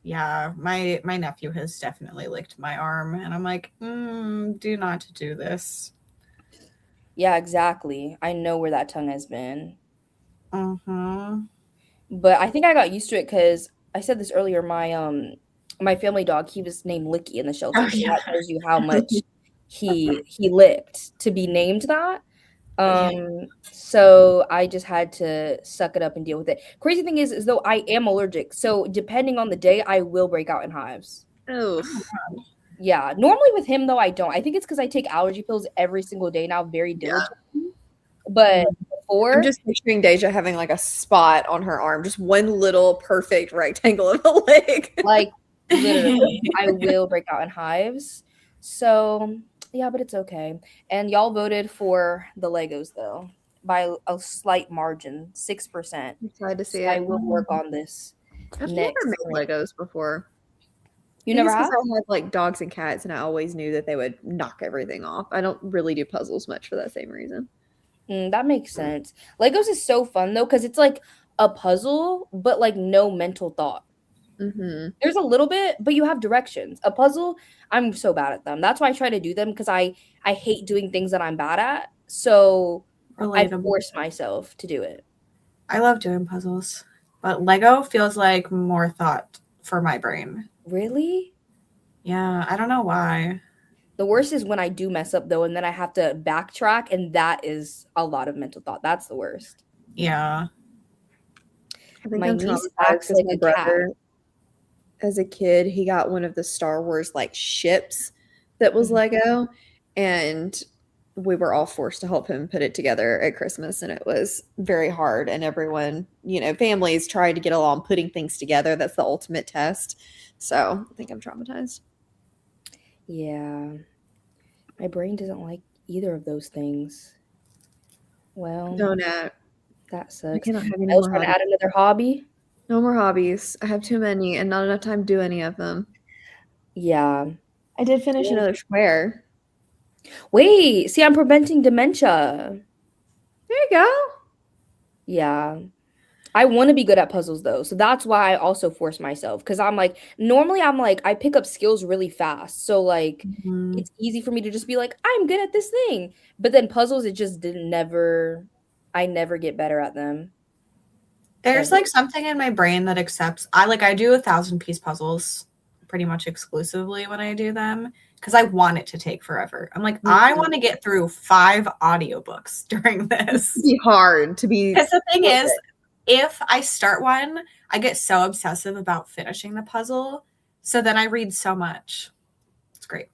Yeah, my nephew has definitely licked my arm, and I'm like, do not do this. Yeah, exactly. I know where that tongue has been. Mm-hmm. But I think I got used to it because I said this earlier. My family dog, he was named Licky in the shelter. So that tells you how much he licked to be named that. So I just had to suck it up and deal with it. Crazy thing is though I am allergic, so depending on the day, I will break out in hives. Oh, Yeah, normally with him though, I don't. I think it's because I take allergy pills every single day now, very yeah. diligently. But I'm before, just picturing Deja having like a spot on her arm, just one little perfect rectangle of a leg. like literally, I will break out in hives. So yeah, but it's okay. And y'all voted for the Legos though by a slight margin, 6%. I'm excited to So see I it. will work on this I've never next made sprint. Legos before. You I think never it's because have? I had like dogs and cats, and I always knew that they would knock everything off. I don't really do puzzles much for that same reason. That makes sense. Legos is so fun though, because it's like a puzzle, but like no mental thought. Mm-hmm. There's a little bit, but you have directions. A puzzle, I'm so bad at them. That's why I try to do them because I hate doing things that I'm bad at. So I Relatable. force myself to do it. I love doing puzzles, but Lego feels like more thought for my brain. Really? Yeah, I don't know why. The worst is when I do mess up though, and then I have to backtrack, and that is a lot of mental thought. That's the worst. Yeah. I think My I'm niece traumatized acts because like my a cat. brother, as a kid, he got one of the Star Wars like ships that was Mhm. Lego, and we were all forced to help him put it together at Christmas, and it was very hard. And everyone, families tried to get along putting things together. That's the ultimate test. So I think I'm traumatized. Yeah. My brain doesn't like either of those things. Well, No, Nat, that I sucks. cannot have any I was more trying to hobbies. add another hobby. No more hobbies. I have too many and not enough time to do any of them. Yeah. I did finish another square. Wait, see, I'm preventing dementia. There you go. Yeah. I want to be good at puzzles though. So that's why I also force myself because I'm like, normally I'm like, I pick up skills really fast. So like, Mhm. it's easy for me to just be like, I'm good at this thing. But then puzzles, it just didn't never, I never get better at them There's ever. like something in my brain that accepts I do 1,000-piece puzzles pretty much exclusively when I do them because I want it to take forever. I'm like, I want to get through 5 audiobooks during It'd this. be hard to be. Because the thing is, if I start one, I get so obsessive about finishing the puzzle. So then I read so much. It's great.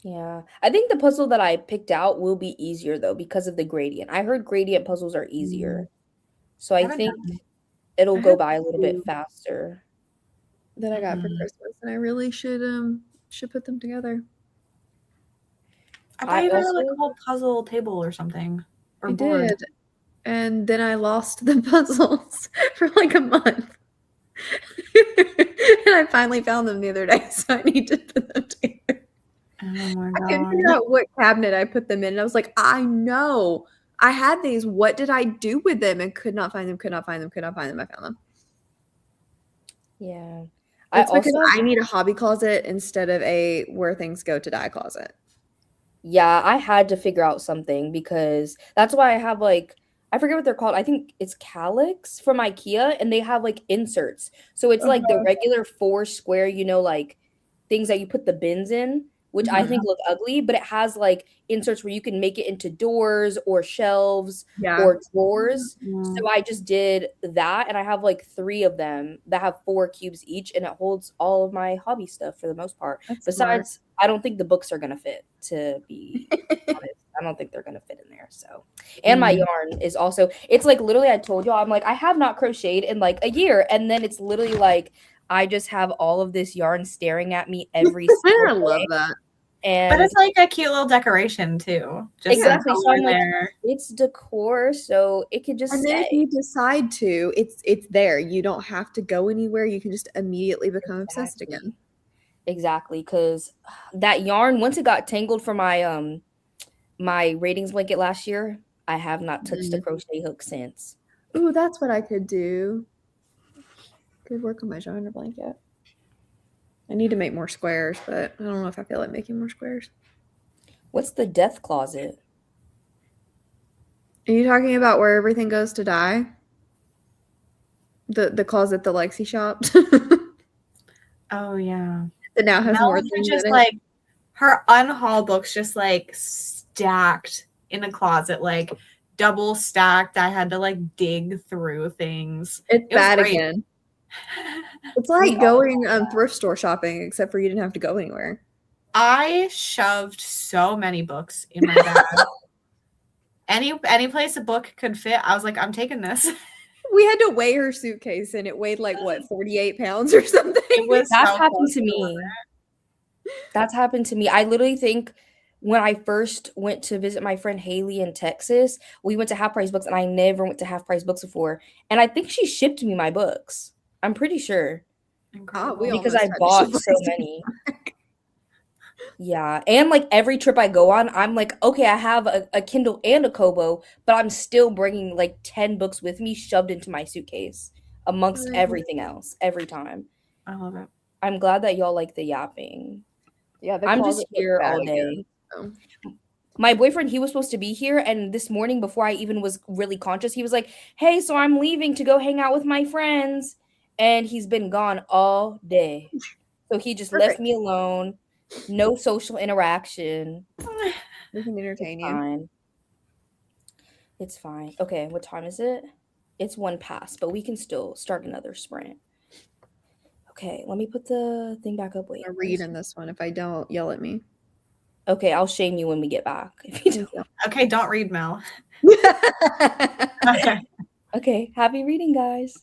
Yeah. I think the puzzle that I picked out will be easier though because of the gradient. I heard gradient puzzles are easier. So I I haven't think done it'll I go have by a little bit two faster. that I got for it. Christmas, and I really should put them together. I thought I you got like a also whole puzzle table or something. Or I board. did, and then I lost the puzzles for like a month, and I finally found them the other day, so I need to put them together. Oh my I couldn't god. figure out what cabinet I put them in, and I was like, I know I had these. What did I do with them? And could not find them. Could not find them. Could not find them. I found them. yeah. I It's because also have I need a hobby closet instead of a where things go to die closet. Yeah, I had to figure out something because that's why I have like I forget what they're called. I think it's Calyx from IKEA and they have like inserts. So it's like the Uh-huh. regular four square, like things that you put the bins in, which I Mhm. think look ugly, but it has like inserts where you can make it into doors or shelves Yeah. or drawers. Mm. So I just did that and I have like 3 of them that have 4 cubes each and it holds all of my hobby stuff for the most part. That's smart. Besides, I don't think the books are gonna fit, to be honest. I don't think they're gonna fit in there. So, and my Mm. yarn is also. It's like literally. I told you, I'm like, I have not crocheted in like a year, and then it's literally like I just have all of this yarn staring at me every I single love day, that. But and it's like a cute little decoration too. Just some Yeah. exactly. So color I'm like, there. it's decor, so it could just And then if stay. you decide to, it's there. You don't have to go anywhere. You can just immediately become obsessed again. Exactly, because that yarn once it got tangled for my ratings blanket last year, I have not touched a crochet hook since. Ooh, that's what I could do. Could work on my genre blanket. I need to make more squares, but I don't know if I feel like making more squares. What's the death closet? Are you talking about where everything goes to die? The closet, the Lexi shop Oh yeah. that now has more Mel's are things just in it. like her unhaul books just like stacked in a closet, like double stacked. I had to like dig through things. It's It was bad great. again. It's We like all going thrift store shopping, except for you didn't have to go anywhere. I shoved so many books in my bag. Any place a book could fit, I was like, I'm taking this. We had to weigh her suitcase, and it weighed like what, 48 pounds or something. It was That's so happened close to to the me. limit. That's happened to me. I literally think when I first went to visit my friend Haley in Texas, we went to Half Price Books, and I never went to Half Price Books before. And I think she shipped me my books. I'm pretty sure Incredible. We because almost I had to bought ship so ours. many. Yeah, and like every trip I go on, I'm like, okay, I have a Kindle and a Kobo, but I'm still bringing like 10 books with me shoved into my suitcase amongst everything else every time. I love it. I'm glad that y'all like the yapping. Yeah, the I'm just closet looks here bad all again. day. So. My boyfriend, he was supposed to be here, and this morning before I even was really conscious, he was like, "Hey, so I'm leaving to go hang out with my friends." And he's been gone all day. So he just left Perfect. me alone. No social interaction. We can It's entertain you. fine. It's fine. Okay, what time is it? It's 1 past, but we can still start another sprint. Okay, let me put the thing back up. Wait. I'm gonna read in this one. If I don't, yell at me. Okay, I'll shame you when we get back. If you don't. Okay, don't read, Mel. Okay. Okay. Okay, happy reading, guys.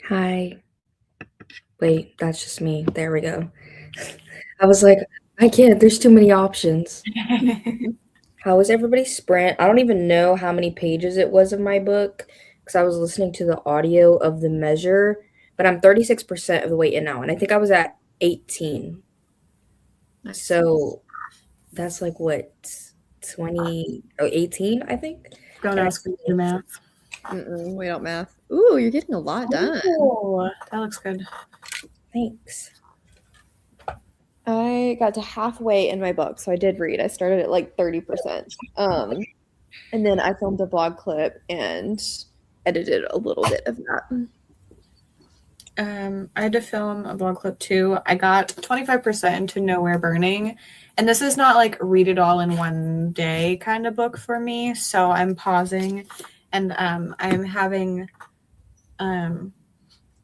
Hi. Wait, that's just me. There we go. I was like, I can't. There's too many options. How was everybody's sprint? I don't even know how many pages it was of my book because I was listening to the audio of the measure, but I'm 36% of the way in now, and I think I was at 18. Nice. So that's like what, 18, I think? Don't ask me to do math. We don't math. Ooh, you're getting a lot done. Oh, that looks good. Thanks. I got to halfway in my book, so I did read. I started at like 30%. And then I filmed a blog clip and edited a little bit of that. I had to film a blog clip too. I got 25% into Nowhere Burning, and this is not like read it all in one day kind of book for me. So I'm pausing, and I'm having I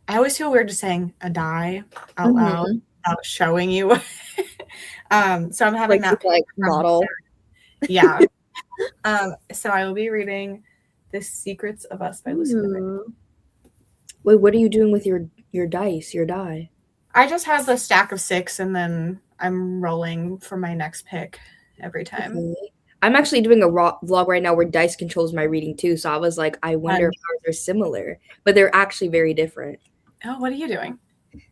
always feel weird just saying a die out loud without showing you. So I'm having that like model. Yeah. So I will be reading The Secrets of Us by Lucy Marie. Wait, what are you doing with your dice, your die? I just have a stack of 6, and then I'm rolling for my next pick every time. Okay. I'm actually doing a vlog right now where dice controls my reading too. So I was like, I wonder if ours are similar, but they're actually very different. Oh, what are you doing?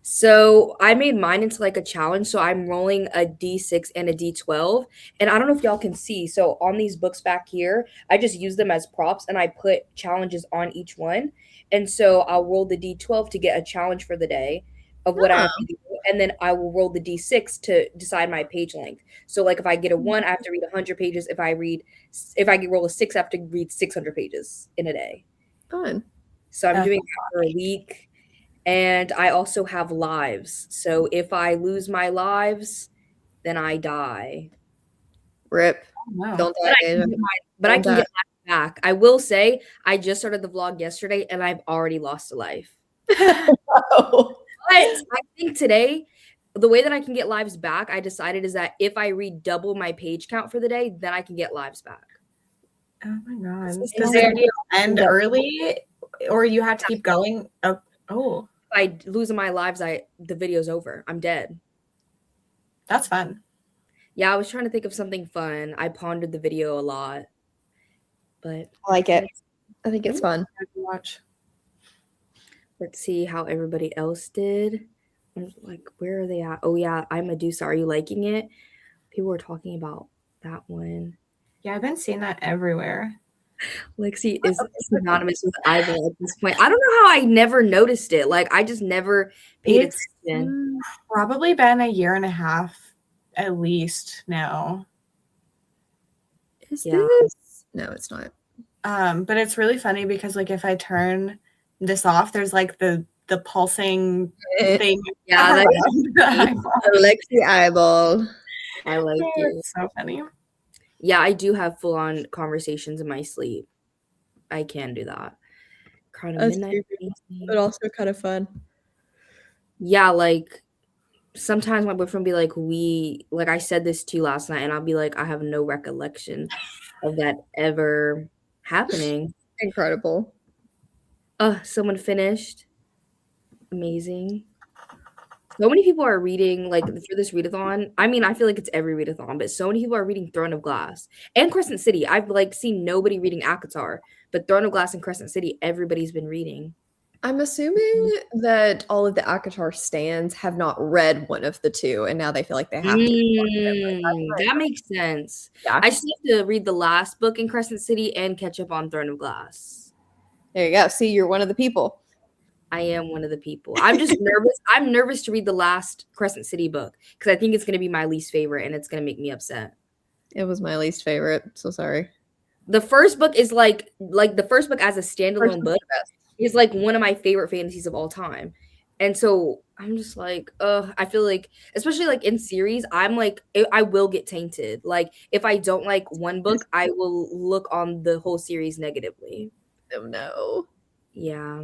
So I made mine into like a challenge. So I'm rolling a D6 and a D12. And I don't know if y'all can see. So on these books back here, I just use them as props and I put challenges on each one. And so I'll roll the D12 to get a challenge for the day of what I have to do. And then I will roll the D6 to decide my page length. So like if I get a 1, I have to read 100 pages. If I roll a 6, I have to read 600 pages in a day. Fun. So I'm doing that for a week. And I also have lives. So if I lose my lives, then I die. Rip. Oh, wow. Don't die. I can get lives back. I will say, I just started the vlog yesterday and I've already lost a life. But I think today, the way that I can get lives back, I decided is that if I read double my page count for the day, then I can get lives back. Oh my god. Does it end early or you have to keep going? Oh. If I lose my lives, the video's over. I'm dead. That's fun. Yeah, I was trying to think of something fun. I pondered the video a lot. But I like it. I think it's fun. Watch. Let's see how everybody else did. I'm like, where are they at? Oh yeah, I'm Medusa. Are you liking it? People were talking about that one. Yeah, I've been seeing that everywhere. Lexi is synonymous with eyeball at this point. I don't know how I never noticed it. Like I just never paid attention. Probably been a year and a half at least now. Is this? No, it's not. But it's really funny because like if I turn this off, there's like the pulsing thing. Yeah, Lexi eyeball. I like it. It's so funny. Yeah, I do have full-on conversations in my sleep. I can do that. Midnight, but also kind of fun. Yeah, like sometimes my boyfriend be like, I said this to you last night, and I'll be like, I have no recollection of that ever happening. Incredible. Someone finished. Amazing. So many people are reading, like, for this readathon. I mean, I feel like it's every readathon, but so many people are reading Throne of Glass and Crescent City. I've, like, seen nobody reading ACOTAR, but Throne of Glass and Crescent City, everybody's been reading. I'm assuming that all of the ACOTAR stands have not read one of the two, and now they feel like they have to. That makes sense. Yeah. I just have to read the last book in Crescent City and catch up on Throne of Glass. There you go. See, you're one of the people. I am one of the people. I'm just nervous. I'm nervous to read the last Crescent City book because I think it's going to be my least favorite and it's going to make me upset. It was my least favorite. So sorry. The first book is like the first book as a standalone book is like one of my favorite fantasies of all time. And so I'm just like, I feel like, especially like in series, I'm like, I will get tainted. Like if I don't like one book, I will look on the whole series negatively. Oh no. Yeah.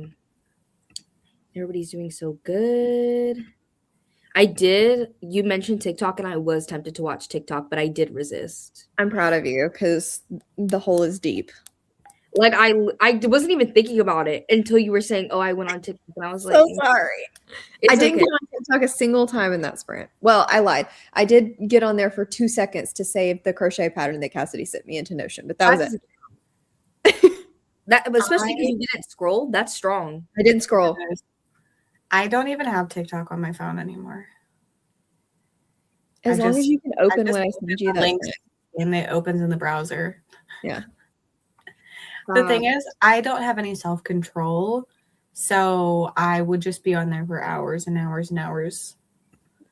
Everybody's doing so good. You mentioned TikTok and I was tempted to watch TikTok, but I did resist. I'm proud of you because the hole is deep. Like I wasn't even thinking about it until you were saying, "Oh, I went on TikTok," and I was like, So sorry. I "It's didn't okay." get on TikTok a single time in that sprint. Well, I lied. I did get on there for 2 seconds to save the crochet pattern that Cassidy sent me into Notion, but that was it. That, but especially because you didn't scroll, that's strong. I didn't scroll. I don't even have TikTok on my phone anymore. As long as you can open when I send you that link and it opens in the browser. Yeah. The thing is, I don't have any self-control, so I would just be on there for hours and hours and hours.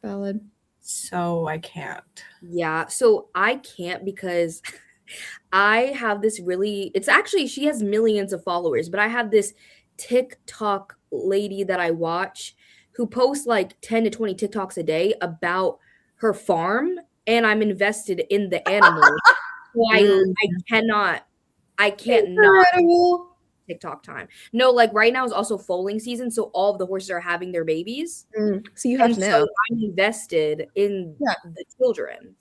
Valid. So I can't. Yeah, so I can't because I have this really, it's actually, she has millions of followers, but I have this TikTok lady that I watch who posts like 10 to 20 TikToks a day about her farm, and I'm invested in the animals. So I can't not Incredible. TikTok time. No, like right now is also foaling season, so all of the horses are having their babies. So you have And to know. so I'm invested in the children.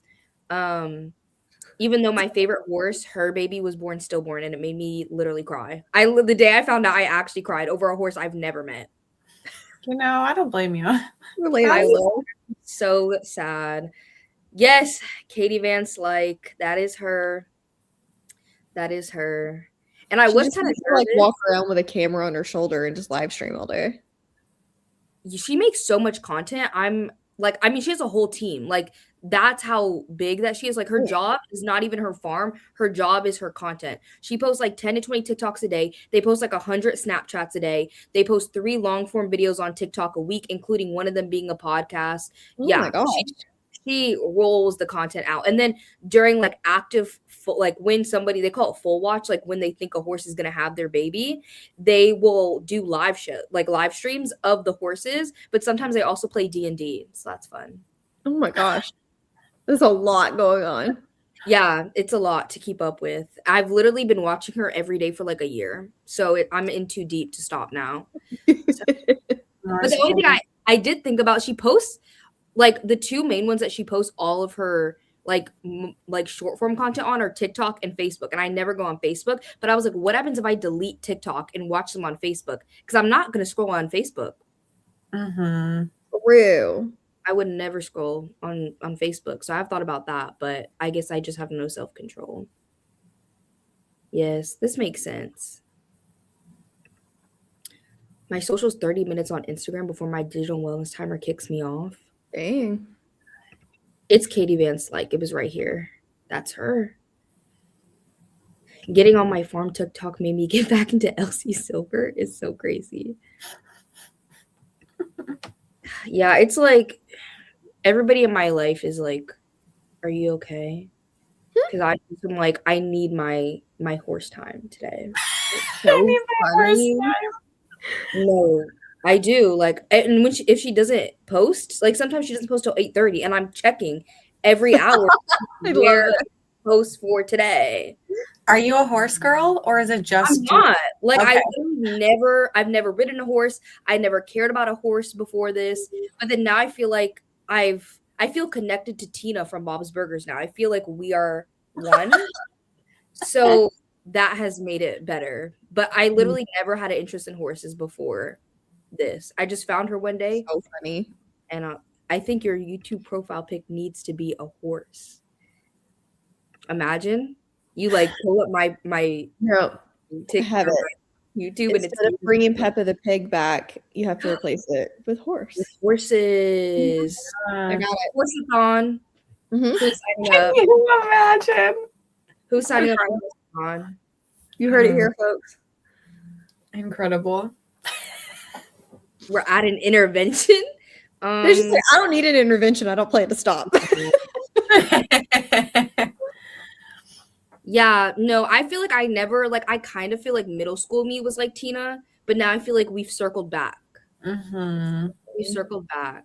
Even though my favorite horse, her baby was born stillborn, and it made me literally cry. The day I found out, I actually cried over a horse I've never met. You know, I don't blame you. Relatable. So sad. Yes, Katie Van Slyke. That is her. That is her. And I She was just kind of needs to, like walk around with a camera on her shoulder and just live stream all day. She makes so much content. I'm like, I mean, she has a whole team. Like, that's how big that she is. Like, her job is not even her farm. Her job is her content. She posts like 10 to 20 TikToks a day. They post like 100 Snapchats a day. They post 3 long form videos on TikTok a week, including one of them being a podcast. Oh my gosh. She rolls the content out. And then during like active, like when somebody, they call it full watch, like when they think a horse is going to have their baby, they will do live streams of the horses, but sometimes they also play D&D. So that's fun. Oh my gosh. There's a lot going on. Yeah, it's a lot to keep up with. I've literally been watching her every day for like a year. So I'm in too deep to stop now. So, but the only thing I did think about, she posts like the 2 main ones that she posts all of her like short form content on are TikTok and Facebook. And I never go on Facebook, but I was like, what happens if I delete TikTok and watch them on Facebook? Because I'm not going to scroll on Facebook. Real. I would never scroll on Facebook. So I've thought about that, but I guess I just have no self-control. Yes, this makes sense. My social's 30 minutes on Instagram before my digital wellness timer kicks me off. Dang. It's Katie Van Slyke. It was right here. That's her. Getting on my farm TikTok made me get back into Elsie Silver. It's so crazy. Yeah, it's like everybody in my life is like, are you okay? Because I'm like, I need my horse time today. I need my horse time. No, I do. Like, and when if she doesn't post, like sometimes she doesn't post till 8:30, and I'm checking every hour where post for today. Are you a horse girl, or is it just? I'm not. Like, okay. I've never ridden a horse. I never cared about a horse before this, but then now I feel like I feel connected to Tina from Bob's Burgers now. I feel like we are one. So that has made it better. But I literally never had an interest in horses before this. I just found her one day. So funny. And I think your YouTube profile pic needs to be a horse. Imagine you like pull up my TikTok, YouTube, and instead of bringing Peppa the pig back, you have to replace it with horse. With horses. I got it. Horseathon. Can you imagine? Who's signing up for Horseathon? You heard it here, folks. Incredible. We're at an intervention. They're just like, I don't need an intervention. I don't plan to stop. Yeah, no, I feel like I kind of feel like middle school me was like Tina, but now I feel like we've circled back. We've circled back.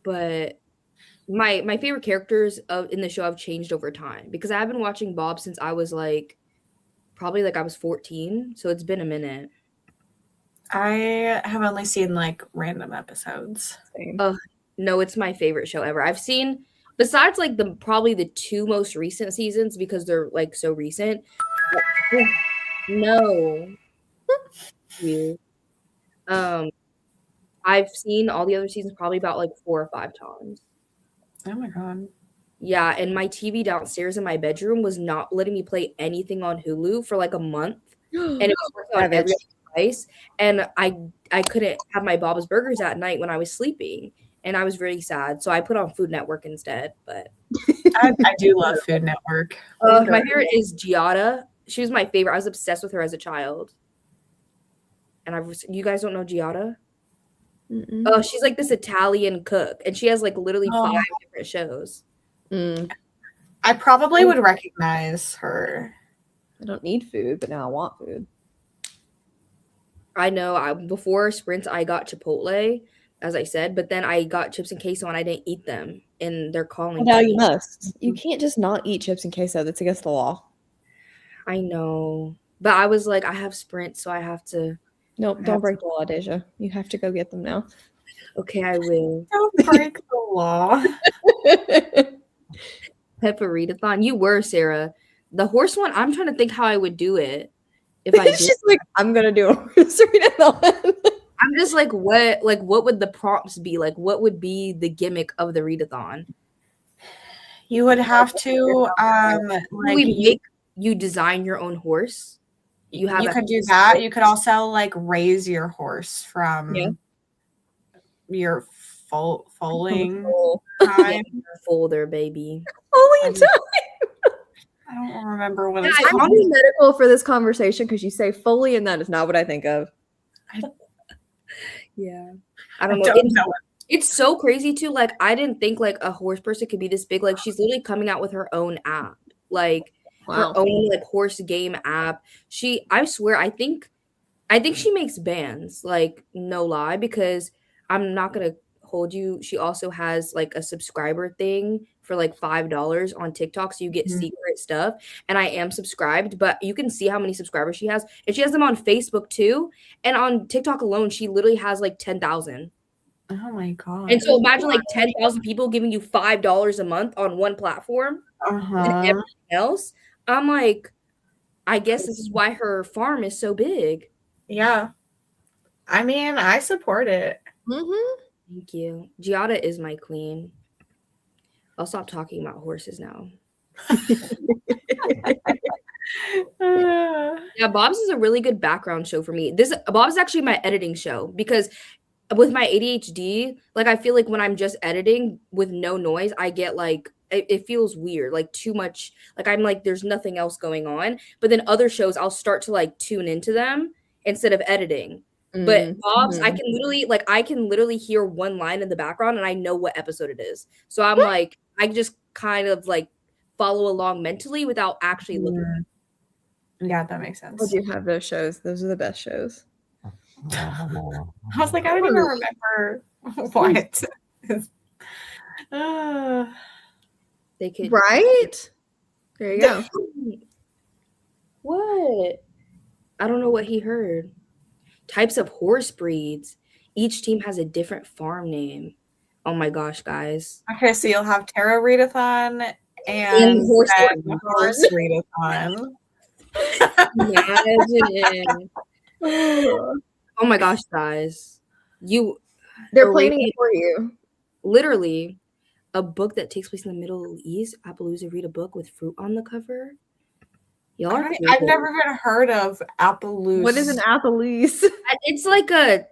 But my favorite characters in the show have changed over time because I've been watching Bob since I was probably I was 14. So it's been a minute. I have only seen random episodes. No, it's my favorite show ever. I've seen, besides probably the 2 most recent seasons because they're so recent. No. You. I've seen all the other seasons probably about like 4 or 5 times. Oh my god. Yeah, and my TV downstairs in my bedroom was not letting me play anything on Hulu for like a month, and it was working on every Savage. other device, and I couldn't have my Bob's Burgers at night when I was sleeping, and I was really sad, so I put on Food Network instead, but I do love Food Network. my favorite is Giada. She was my favorite. I was obsessed with her as a child. And you guys don't know Giada? Mm-mm. Oh, she's like this Italian cook, and she has like literally Oh. 5 different shows. I probably would recognize her. I don't need food, but now I want food. I know. Before Sprints, I got Chipotle, as I said, but then I got chips and queso and I didn't eat them, and they're calling Now for you me. must. You can't just not eat chips and queso. That's against the law. I know, but I was like, I have Sprints, so I have to. Nope, don't break the law, Deja. You have to go get them now. Okay, I will. Don't break the law. Readathon. You were, Sarah. The horse one, I'm trying to think how I would do it if I did. She's like, I'm gonna do a horse readathon. I'm just like, what would the prompts be? Like, what would be the gimmick of the readathon? You would have to like you design your own horse. You could do that. You could also like raise your horse from your foaling time. Folder, baby. Foaling time. I don't remember what it's I'm called. too medical for this conversation because you say Foley and that is not what I think of. Yeah. I don't know. It's so crazy too. Like, I didn't think like a horse person could be this big. Like, she's literally coming out with her own app. Like her own like horse game app. I swear, I think she makes bands, like no lie, because I'm not gonna hold you. She also has like a subscriber thing for like $5 on TikTok, so you get secret stuff. And I am subscribed, but you can see how many subscribers she has, and she has them on Facebook too. And on TikTok alone, she literally has like 10,000. Oh my god! And so imagine like 10,000 people giving you $5 a month on one platform, and everything else. I'm like, I guess this is why her farm is so big. Yeah. I mean, I support it. Thank you. Giada is my queen. I'll stop talking about horses now. Yeah, Bob's is a really good background show for me. Bob's actually my editing show because with my ADHD, like I feel like when I'm just editing with no noise, I get like it feels weird, like too much. Like I'm like there's nothing else going on. But then other shows, I'll start to like tune into them instead of editing. But Bob's, I can literally hear one line in the background and I know what episode it is. So I'm like, I just kind of like follow along mentally without actually looking. Yeah, that makes sense. I do have those shows. Those are the best shows. I was like, I don't even remember what. They could, right? There you go. What? I don't know what he heard. Types of horse breeds. Each team has a different farm name. Oh my gosh, guys. Okay, so you'll have tarot readathon and horse readathon. Imagine. Oh my gosh, guys. They're planning it for you. Literally, a book that takes place in the Middle East. Appaloosa, read a book with fruit on the cover. Y'all are I've never even heard of Appaloosa. What is an Appaloosa? It's like a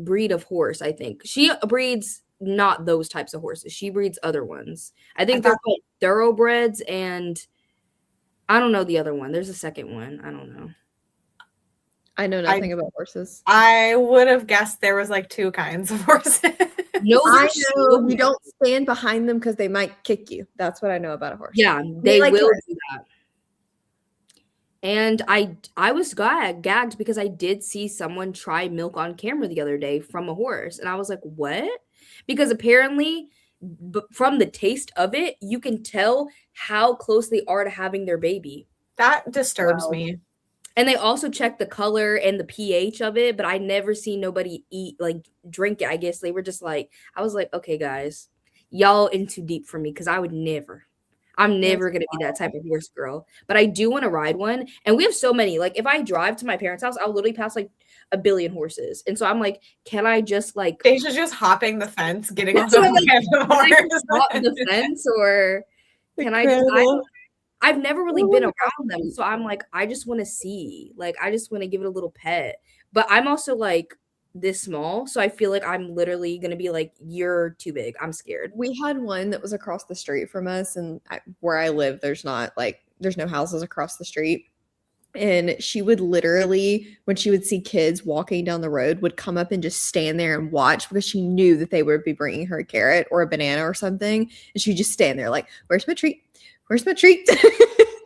breed of horse, I think. She breeds not those types of horses. She breeds other ones. I think they're called thoroughbreds, and I don't know the other one. There's a second one. I don't know. I know nothing about horses. I would have guessed there was like 2 kinds of horses. No, I know you don't stand behind them because they might kick you. That's what I know about a horse. Yeah, they will do that. And I was gagged because I did see someone try milk on camera the other day from a horse. And I was like, what? Because apparently from the taste of it, you can tell how close they are to having their baby. That disturbs me. And they also check the color and the pH of it, but I never seen nobody drink it. I guess they were just like, I was like, okay, guys, y'all in too deep for me because I would never. I'm never gonna be that type of horse girl. But I do want to ride one. And we have so many. Like if I drive to my parents' house, I'll literally pass like a billion horses. And so I'm like, can I just like Deja's just hopping the fence, getting on so the I'm like, random can I horse. just hop the fence or can I just I've never really been around them. So I'm like, I just want to see. Like I just want to give it a little pet. But I'm also like this small, so I feel like I'm literally gonna be like, you're too big. I'm scared. We had one that was across the street from us, and where I live, there's no houses across the street. And she would literally, when she would see kids walking down the road, would come up and just stand there and watch because she knew that they would be bringing her a carrot or a banana or something. And she'd just stand there like, where's my treat? Where's my treat?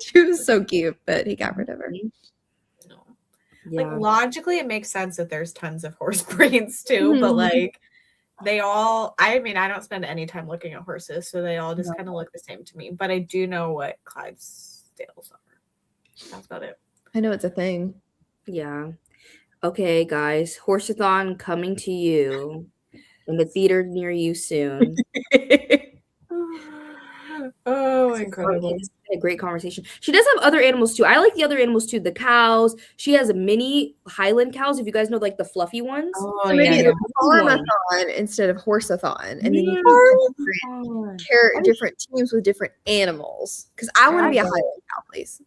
She was so cute, but he got rid of her. Yeah. Like logically, it makes sense that there's tons of horse breeds too, but like they all, I mean, I don't spend any time looking at horses, so they all just kind of look the same to me. But I do know what Clydesdales are. That's about it. I know it's a thing. Yeah. Okay, guys. Horseathon coming to you in the theater near you soon. Oh, incredible. It's been a great conversation. She does have other animals too. I like the other animals too. The cows. She has mini Highland cows, if you guys know, like the fluffy ones. Oh, So maybe yeah. it's farmathon instead of horseathon, and then you can different teams with different animals. Because I want to be a Highland cow, please.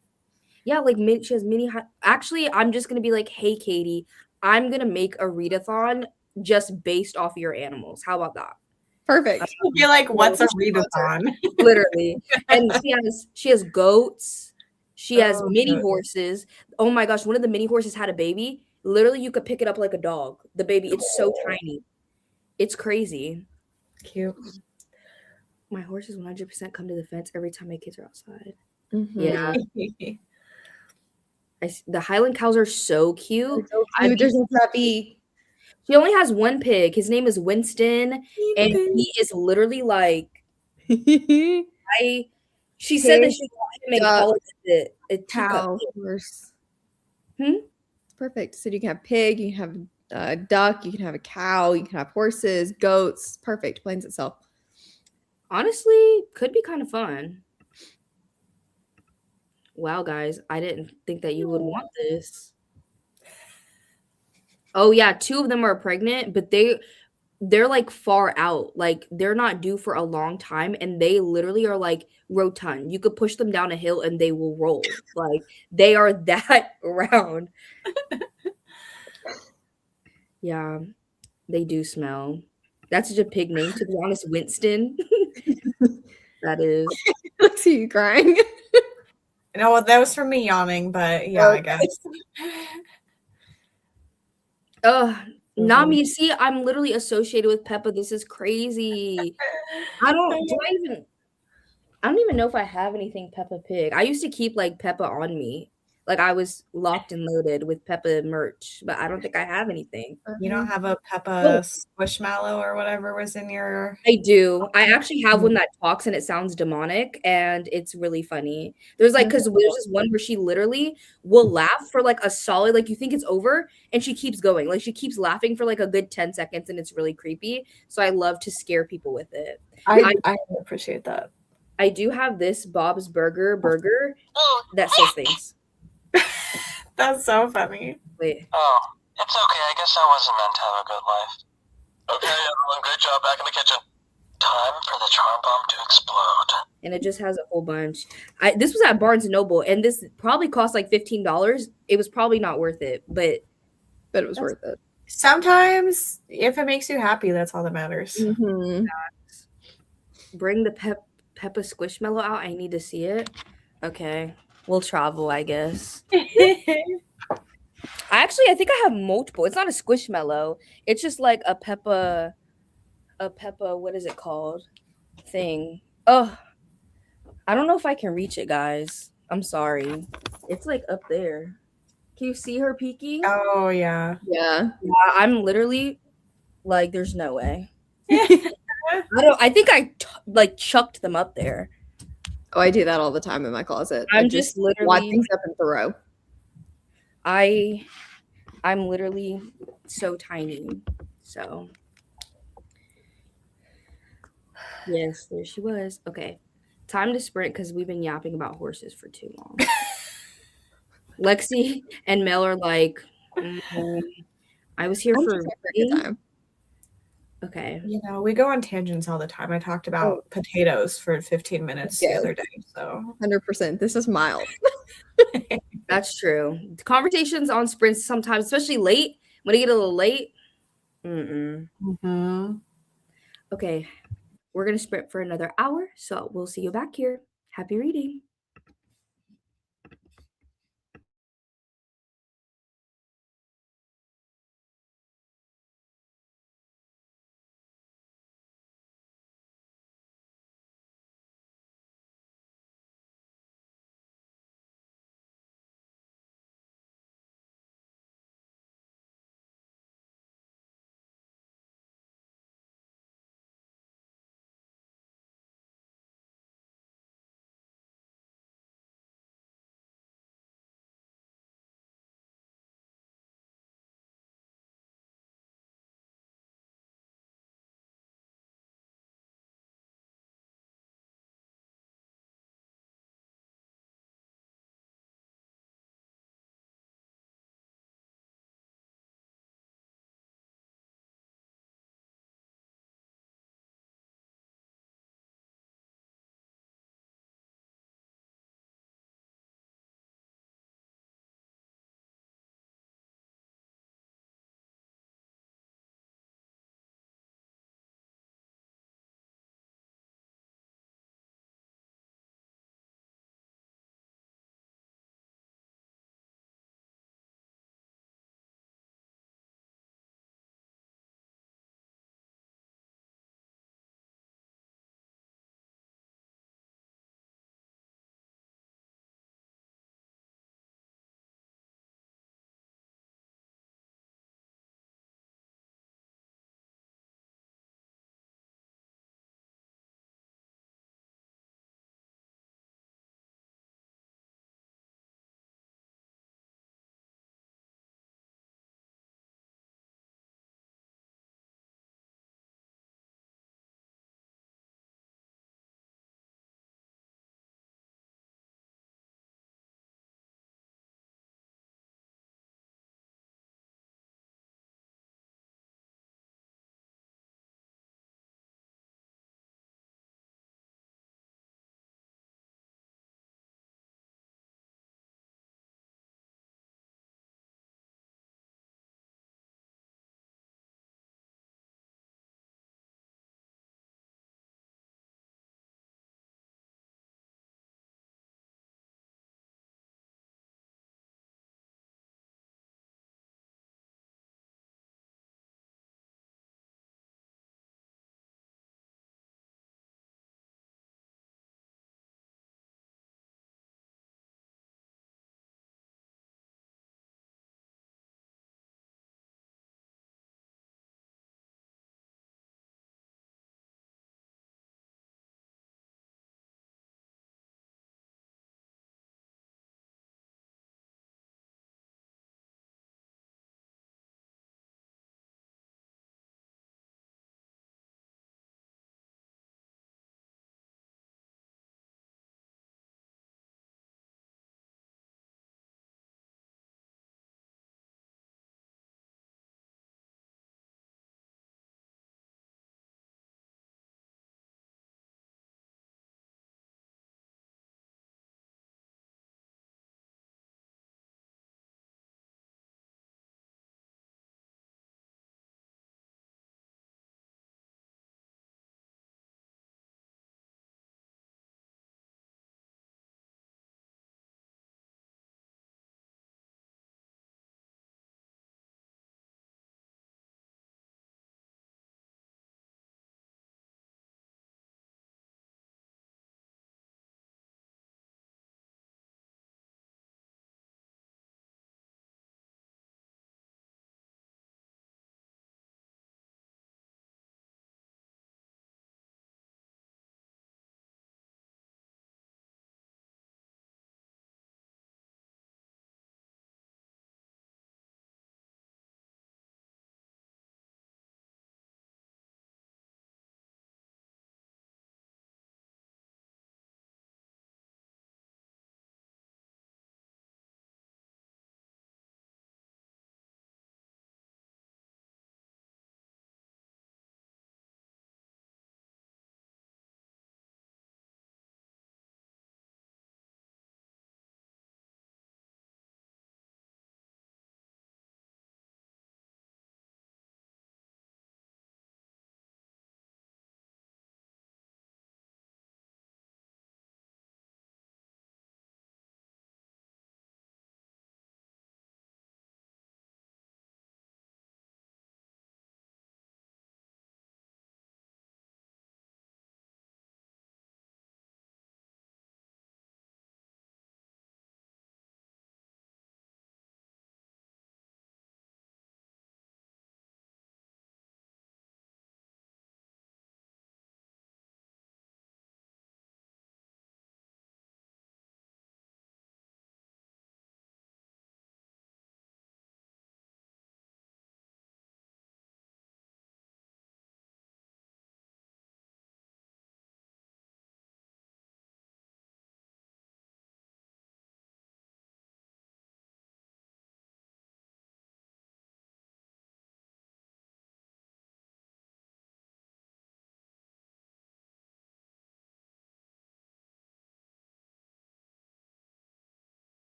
Yeah, like she has mini. Actually, I'm just gonna be like, hey, Katie, I'm gonna make a readathon just based off your animals. How about that? Perfect. I feel like, what's a readathon? Literally. And she has goats. She has mini horses. Oh my gosh, one of the mini horses had a baby. Literally, you could pick it up like a dog. The baby, it's so tiny. It's crazy. Cute. My horses 100% come to the fence every time my kids are outside. Mm-hmm. Yeah. The Highland cows are so cute. There's a puppy. She only has one pig. His name is Winston, and he is literally like she said that she wanted to make all of it a cow horse. It's perfect. So you can have pig, you can have a duck, you can have a cow, you can have horses, goats. Perfect. Plans itself. Honestly, could be kind of fun. Wow, guys, I didn't think that you would want this. Oh yeah, 2 of them are pregnant, but they're like far out. Like they're not due for a long time, and they literally are like rotund. You could push them down a hill and they will roll. Like they are that round. Yeah, they do smell. That's such a pig name, to be honest. Winston. That is. I see you crying. No, that was from me yawning, but yeah, I guess. Nami, see, I'm literally associated with Peppa. This is crazy. I don't even know if I have anything Peppa Pig. I used to keep like Peppa on me. Like I was locked and loaded with Peppa merch, but I don't think I have anything. You don't have a Peppa Squishmallow or whatever was in your... I do. I actually have one that talks and it sounds demonic and it's really funny. There's like, because there's this one where she literally will laugh for like a solid, like you think it's over and she keeps going. Like she keeps laughing for like a good 10 seconds and it's really creepy. So I love to scare people with it. I appreciate that. I do have this Bob's Burger that says things. That's so funny. Wait. Oh, it's okay. I guess I wasn't meant to have a good life. Okay, everyone, great job. Back in the kitchen. Time for the charm bomb to explode. And it just has a whole bunch. This was at Barnes & Noble, and this probably cost like $15. It was probably not worth it, but it was worth it. Sometimes, if it makes you happy, that's all that matters. Mm-hmm. Bring the Peppa Squishmallow out. I need to see it. Okay. We'll travel, I guess. I think I have multiple. It's not a Squishmallow. It's just like a Peppa, what is it called? Thing. Oh, I don't know if I can reach it, guys. I'm sorry. It's like up there. Can you see her peeking? Oh, yeah. Yeah. I'm literally like, there's no way. I think I chucked them up there. Oh, I do that all the time in my closet. I'm just literally wad things up and throw. I'm literally so tiny. So yes, there she was. Okay. time to sprint because we've been yapping about horses for too long. Lexi and Mel are like, I was here I'm for just here for a good reading. time. Okay. You know, we go on tangents all the time. I talked about potatoes for 15 minutes the Yes. other day, so 100%. This is mild. That's true. Conversations on sprints sometimes, especially late, when it get a little late. Okay. We're going to sprint for another hour, so we'll see you back here. Happy reading.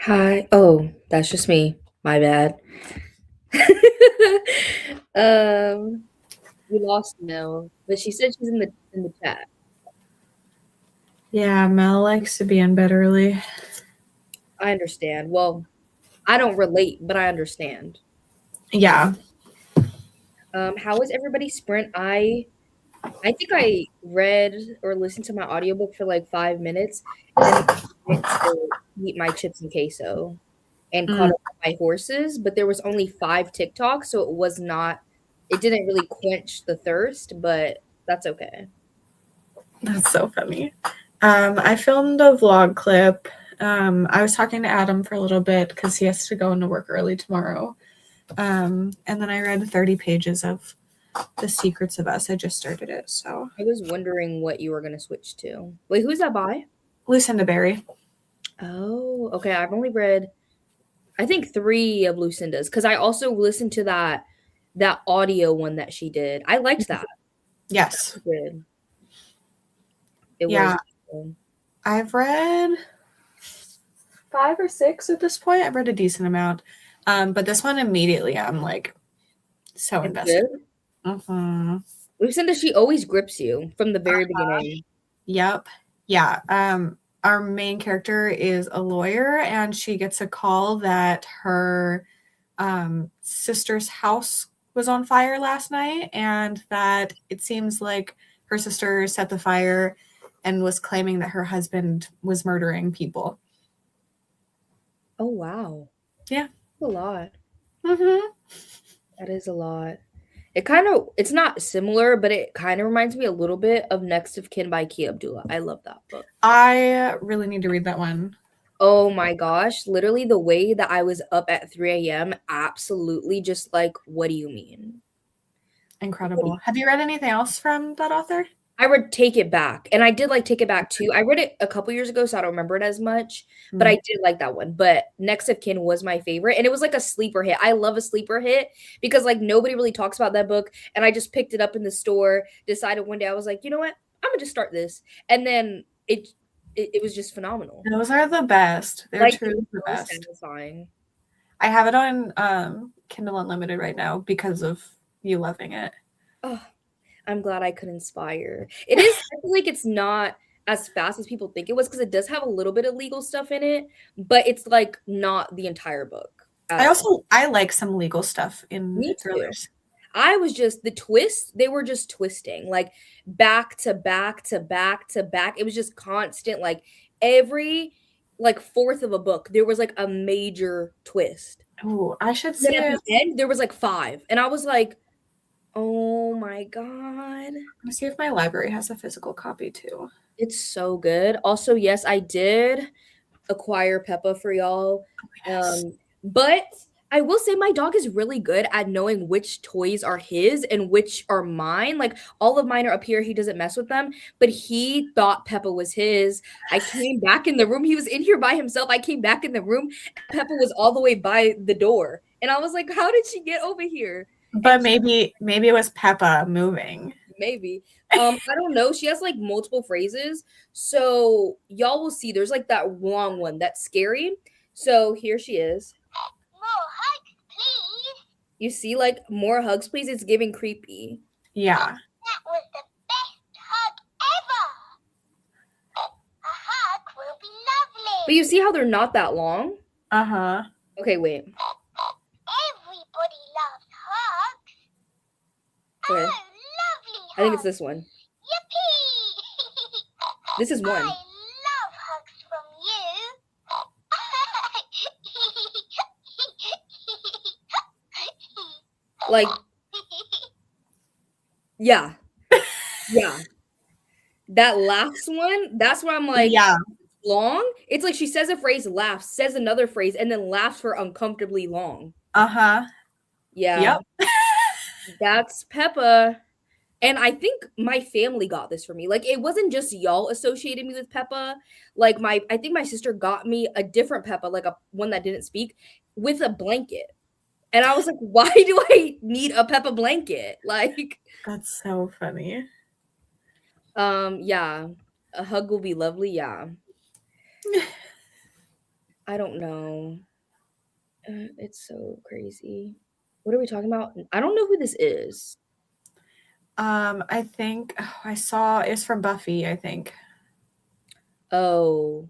Hi. Oh, that's just me. My bad. We lost Mel, but she said she's in the chat. Yeah, Mel likes to be in bed early. I understand. Well, I don't relate, but I understand. Yeah. How was everybody's sprint? I think I read or listened to my audiobook for like 5 minutes, and then I went to eat my chips and queso and caught Mm, up with my horses. But there was only 5 TikToks, so it didn't really quench the thirst, but that's okay. that's so funny. I filmed a vlog clip. I was talking to Adam for a little bit because he has to go into work early tomorrow. And then I read 30 pages of The Secrets of Us. I just started it, so. I was wondering what you were gonna switch to. Wait, who's that by? Lucinda Berry. Oh, okay. I've only read, I think 3 of Lucinda's because I also listened to that audio one that she did. I liked that. Yes. Good. It was Yeah. good. I've read 5 or 6 at this point. I've read a decent amount. But this one immediately I'm like so It's invested. good. Mm-hmm. Lucinda, she always grips you from the very beginning. Yep. Yeah. Our main character is a lawyer, and she gets a call that her sister's house was on fire last night, and that it seems like her sister set the fire and was claiming that her husband was murdering people. Oh wow. Yeah. That's a lot. Mm-hmm. That is a lot. It's not similar, but it kind of reminds me a little bit of Next of Kin by Kia Abdullah. I love that book. I really need to read that one. Oh my gosh, literally the way that I was up at 3 a.m. absolutely just like, what do you mean? Incredible. Have you read anything else from that author? I read Take It Back, and I did like Take It Back too. I read it a couple years ago, so I don't remember it as much, but I did like that one. But Next of Kin was my favorite, and it was like a sleeper hit. I love a sleeper hit because like nobody really talks about that book, and I just picked it up in the store, decided one day I was like, you know what, I'm gonna just start this, and then it was just phenomenal. Those are the best. They're Like truly the so best. satisfying. I have it on Kindle Unlimited right now because of you loving it. Oh, I'm glad I could inspire. It is, I feel like it's not as fast as people think it was because it does have a little bit of legal stuff in it, but it's like not the entire book. I like some legal stuff in Me too. thrillers. I was just the twists, they were just twisting like back to back to back to back. It was just constant, like every like fourth of a book, there was like a major twist. Oh, I should Then see at it. the end, there was like 5. And I was like, oh my God. Let me see if my library has a physical copy too. It's so good. Also, yes, I did acquire Peppa for y'all. Yes. But I will say my dog is really good at knowing which toys are his and which are mine. Like all of mine are up here. He doesn't mess with them, but he thought Peppa was his. I came back in the room. He was in here by himself. I came back in the room. Peppa was all the way by the door. And I was like, how did she get over here? But maybe it was Peppa moving. Maybe. I don't know. She has like multiple phrases. So y'all will see there's like that long one that's scary. So here she is. More hugs, please. You see, like more hugs, please. It's giving creepy. Yeah. That was the best hug ever. A hug will be lovely. But you see how they're not that long? Uh-huh. Okay, wait. Everybody loves hugs. Okay. Oh, lovely hugs. I think it's this one. Yippee! This is I one. love hugs from you. Like, yeah. Yeah. That last one, that's where I'm like, Yeah. long. It's like she says a phrase, laughs, says another phrase, and then laughs for uncomfortably long. Uh-huh. Yeah. Yep. That's Peppa. And I think my family got this for me. Like it wasn't just y'all associated me with Peppa. Like I think my sister got me a different Peppa, like a one that didn't speak, with a blanket. And I was like, why do I need a Peppa blanket? Like, That's so funny. yeah. A hug will be lovely, yeah. I don't know. It's so crazy. What are we talking about? I don't know who this is. I think I saw it's from Buffy, I think. Oh.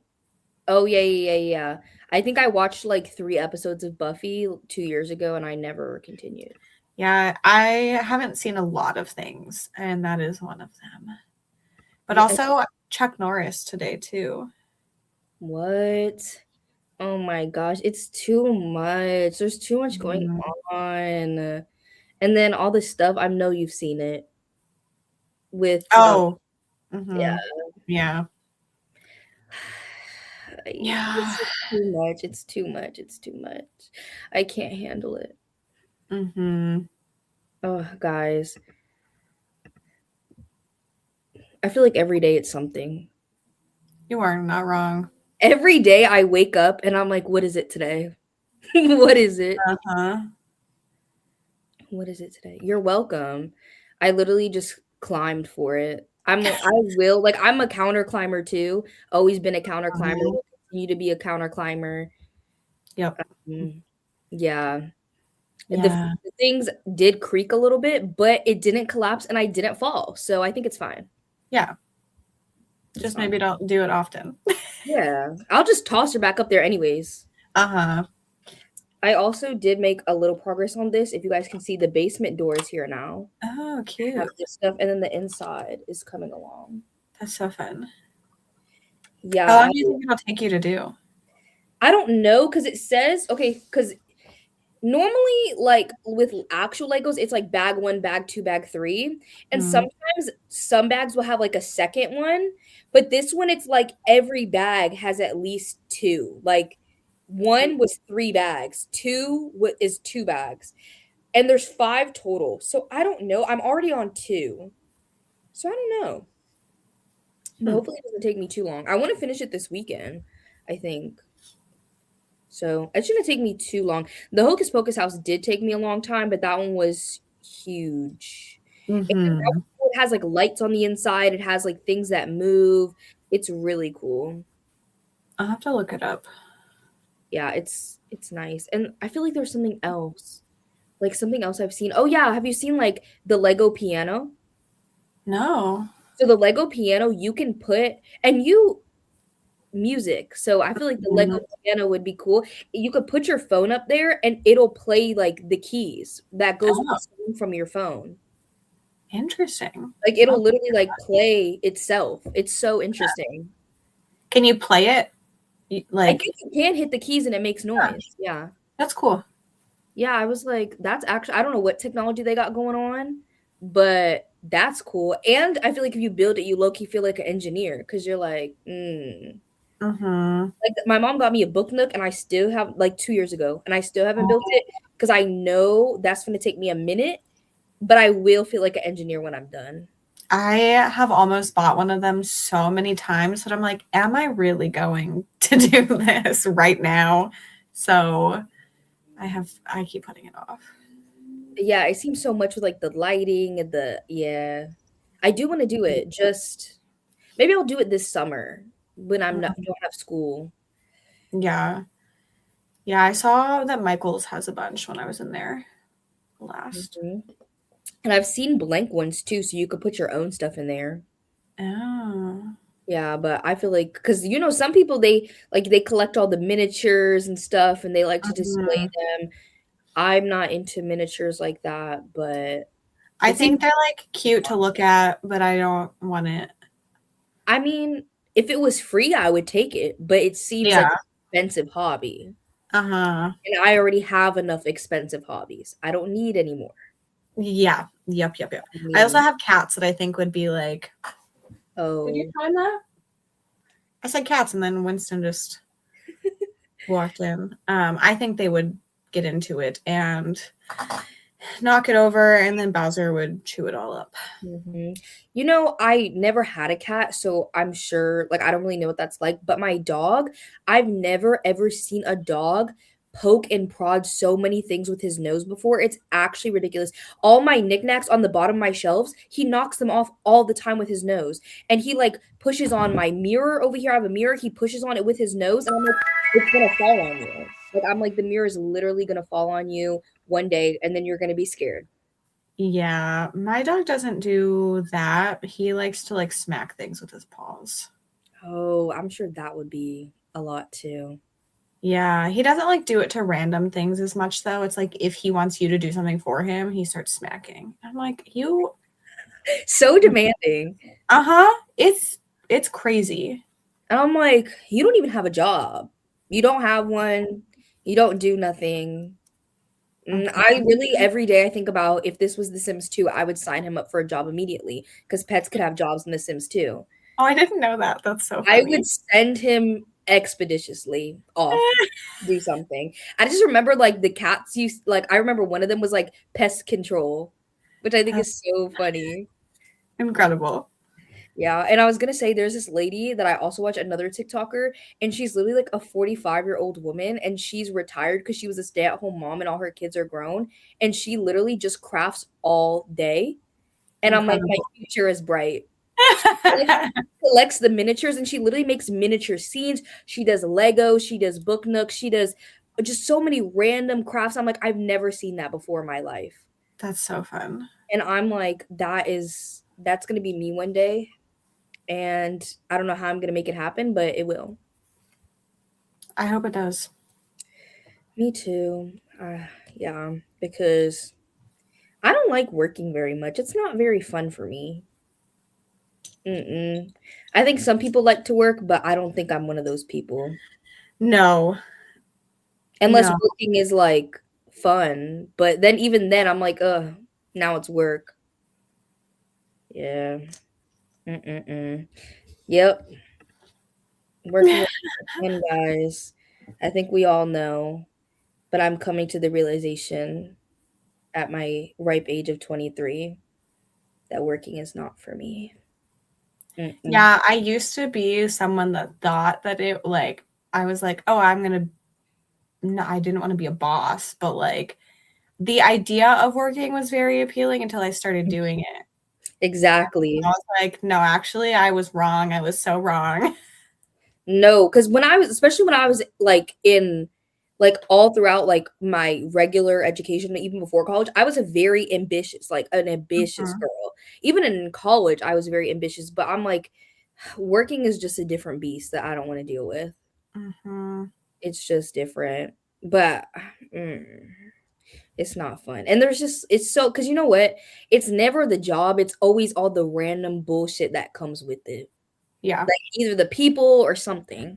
Oh, yeah. I think I watched like 3 episodes of Buffy 2 years ago and I never continued. Yeah, I haven't seen a lot of things, and that is one of them. But Yeah, also Chuck Norris today too. what? Oh my gosh, it's too much. There's too much going Mhm. on. And then all this stuff, I know you've seen it with Oh, yeah. yeah. Yeah. It's just too much. It's too much. It's too much. I can't handle it. Mm-hmm. Oh, guys. I feel like every day it's something. You are not wrong. Every day I wake up and I'm like, what is it today? What is it? Uh-huh. What is it today? You're welcome. I literally just climbed for it. I'm a counter climber too. Always been a counter climber. Mhm. Will continue to be a counter climber. Yep. Yeah. Yeah. The things did creak a little bit, but it didn't collapse and I didn't fall. So I think it's fine. Yeah. It's Just fine. maybe don't do it often. Yeah. I'll just toss her back up there anyways. Uh-huh. I also did make a little progress on this. If you guys can see, the basement door is here now. Oh, Have cute. this stuff, and then the inside is coming along. That's so fun. Yeah. How long do you think it'll take you to do? I don't know because it says because normally like with actual Legos, it's like bag 1, bag 2, bag 3, and Mhm. sometimes some bags will have like a second one, but this one it's like every bag has at least 2. Like 1 was 3 bags, 2 is 2 bags, and there's 5 total. So I don't know. I'm already on 2, so I don't know. But hopefully it doesn't take me too long. I want to finish it this weekend, I think. So it shouldn't take me too long. The Hocus Pocus house did take me a long time, but that one was huge. And that Mhm. one, it has like lights on the inside. It has like things that move. It's really cool. I'll have to look it up. Yeah, it's nice. And I feel like there's something else. Like something else I've seen. Oh yeah, have you seen like the Lego piano? No. So the Lego piano you can put and you music. So I feel like the Lego Mhm. piano would be cool. You could put your phone up there and it'll play like the keys that goes with the Oh, song from your phone. interesting. Like I'll it'll look literally at like that. play itself. It's so interesting. Can you play it? I Like, think you can hit the keys and it makes noise. Yeah. that's cool. Yeah, I was like, that's actually I don't know what technology they got going on, but that's cool. And I feel like if you build it, you low-key feel like an engineer because you're like, Mhm. Like, my mom got me a book nook, and I still have like 2 years ago, and I still haven't built it because I know that's gonna take me a minute, but I will feel like an engineer when I'm done. I have almost bought one of them so many times that I'm like, am I really going to do this right now? So I keep putting it off. Yeah, it seems so much with like the lighting and I do want to do it. Just maybe I'll do it this summer when I'm not don't have school. Yeah. Yeah, I saw that Michael's has a bunch when I was in there last. Mhm. And I've seen blank ones too, so you could put your own stuff in there. Oh. Yeah, but I feel like because some people they collect all the miniatures and stuff, and they like to display Mhm. them. I'm not into miniatures like that, but I it seems think they're like cute to look at, but I don't want it. I mean, if it was free, I would take it, but it seems like Yeah. an expensive hobby. Uh-huh. And I already have enough expensive hobbies. I don't need any more. Yeah. Yep. I I also mean, have cats that I think would be like, did you oh, find that? I said cats, and then Winston just walked in. I think they would get into it and knock it over, and then Bowser would chew it all up. mhm. I never had a cat, so I'm sure, like, I don't really know what that's like. But my dog, I've never ever seen a dog poke and prod so many things with his nose before. It's actually ridiculous. All my knickknacks on the bottom of my shelves, he knocks them off all the time with his nose. And he like pushes on my mirror over here. I have a mirror. He pushes on it with his nose, and I'm like, it's gonna fall on you. Like I'm like, the mirror is literally gonna fall on you one day, and then you're gonna be scared. Yeah, my dog doesn't do that. He likes to like smack things with his paws. Oh, I'm sure that would be a lot too. Yeah, he doesn't like do it to random things as much though. It's like if he wants you to do something for him, he starts smacking. I'm like, you So demanding. uh-huh. It's crazy. And I'm like, you don't even have a job. You don't have one. You don't do nothing. I really, every day I think about if this was The Sims 2, I would sign him up for a job immediately because pets could have jobs in The Sims 2. Oh, I didn't know that. That's so I funny. would send him expeditiously off to do something. I just remember like the cats used, like, I remember one of them was like pest control, which I think is so funny. Incredible. Yeah, and I was gonna say there's this lady that I also watch, another TikToker, and she's literally like a 45-year-old woman, and she's retired because she was a stay-at-home mom and all her kids are grown, and she literally just crafts all day. And I'm like, my future is bright. She collects the miniatures, and she literally makes miniature scenes. She does Lego, she does book nooks, she does just so many random crafts. I'm like, I've never seen that before in my life. That's so fun. And I'm like, that's gonna be me one day. And I don't know how I'm gonna make it happen, but it will. I hope it does. Me too. Yeah, because I don't like working very much. It's not very fun for me. I think some people like to work, but I don't think I'm one of those people. No. Unless No. working is like fun, but then even then I'm like, now it's work. Yeah. Yep. Working is fun, guys. I think we all know, but I'm coming to the realization at my ripe age of 23 that working is not for me. Yeah, I used to be someone that thought that it like I was like, oh, no, I didn't want to be a boss, but like the idea of working was very appealing until I started doing it. Exactly. I was like, no, actually, I was wrong. I was so wrong. No, because especially when I was like in like all throughout like my regular education, even before college, I was a very ambitious, like an ambitious girl. Even in college, I was very ambitious, but I'm like, working is just a different beast that I don't want to deal with. It's just different, but it's not fun. And it's so, because you know what? It's never the job, it's always all the random bullshit that comes with it. Yeah. Like either the people or something.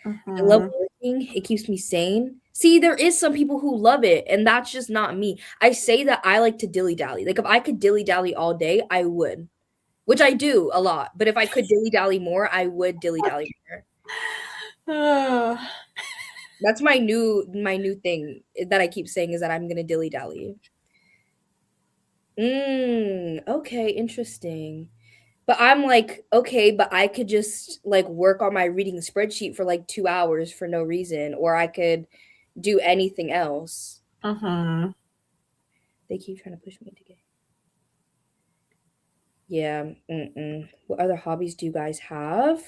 I love working. It keeps me sane. See, there is some people who love it, and that's just not me. I say that I like to dilly-dally. Like if I could dilly-dally all day, I would. Which I do a lot. But if I could dilly-dally more, I would dilly-dally more. That's my new thing that I keep saying is that I'm gonna dilly-dally. Okay, interesting. But I'm like, okay, but I could just like work on my reading spreadsheet for like 2 hours for no reason, or I could do anything else. They keep trying to push me to get. Yeah. What other hobbies do you guys have?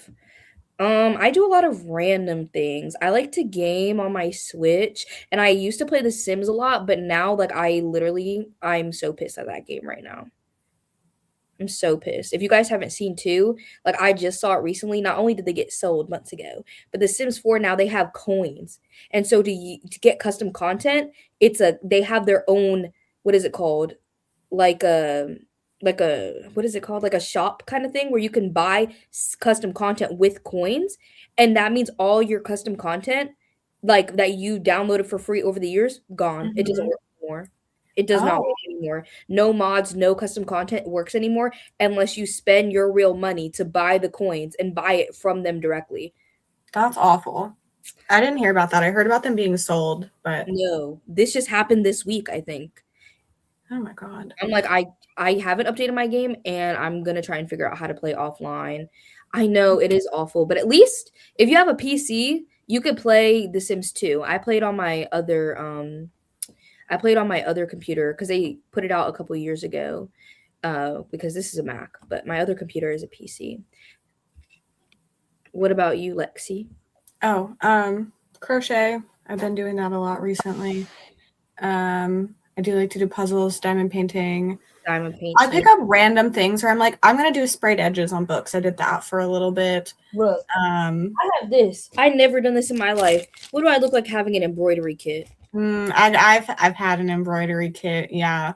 I do a lot of random things. I like to game on my Switch, and I used to play The Sims a lot, but now like I'm so pissed at that game right now. I'm so pissed. If you guys haven't seen 2, like I just saw it recently. Not only did they get sold months ago, but The Sims 4 now they have coins. And so to get custom content, they have their own, what is it called? Like a what is it called? Like a shop kind of thing where you can buy custom content with coins, and that means all your custom content like that you downloaded for free over the years gone. It doesn't work anymore. It does not work anymore. No mods, no custom content works anymore unless you spend your real money to buy the coins and buy it from them directly. That's awful. I didn't hear about that. I heard about them being sold, but no, this just happened this week, I think. Oh my god. I'm like, I haven't updated my game, and I'm gonna try and figure out how to play offline. I know it is awful, but at least if you have a PC, You could play The Sims 2. I played on my other computer because they put it out a couple years ago. Because this is a Mac, but my other computer is a PC. What about you, Lexi? Oh, crochet. I've been doing that a lot recently. I do like to do puzzles, diamond painting. Diamond painting. I pick up random things where I'm like, I'm gonna do sprayed edges on books. I did that for a little bit. Look, I have this. I never done this in my life. What do I look like having an embroidery kit? I've had an embroidery kit. Yeah.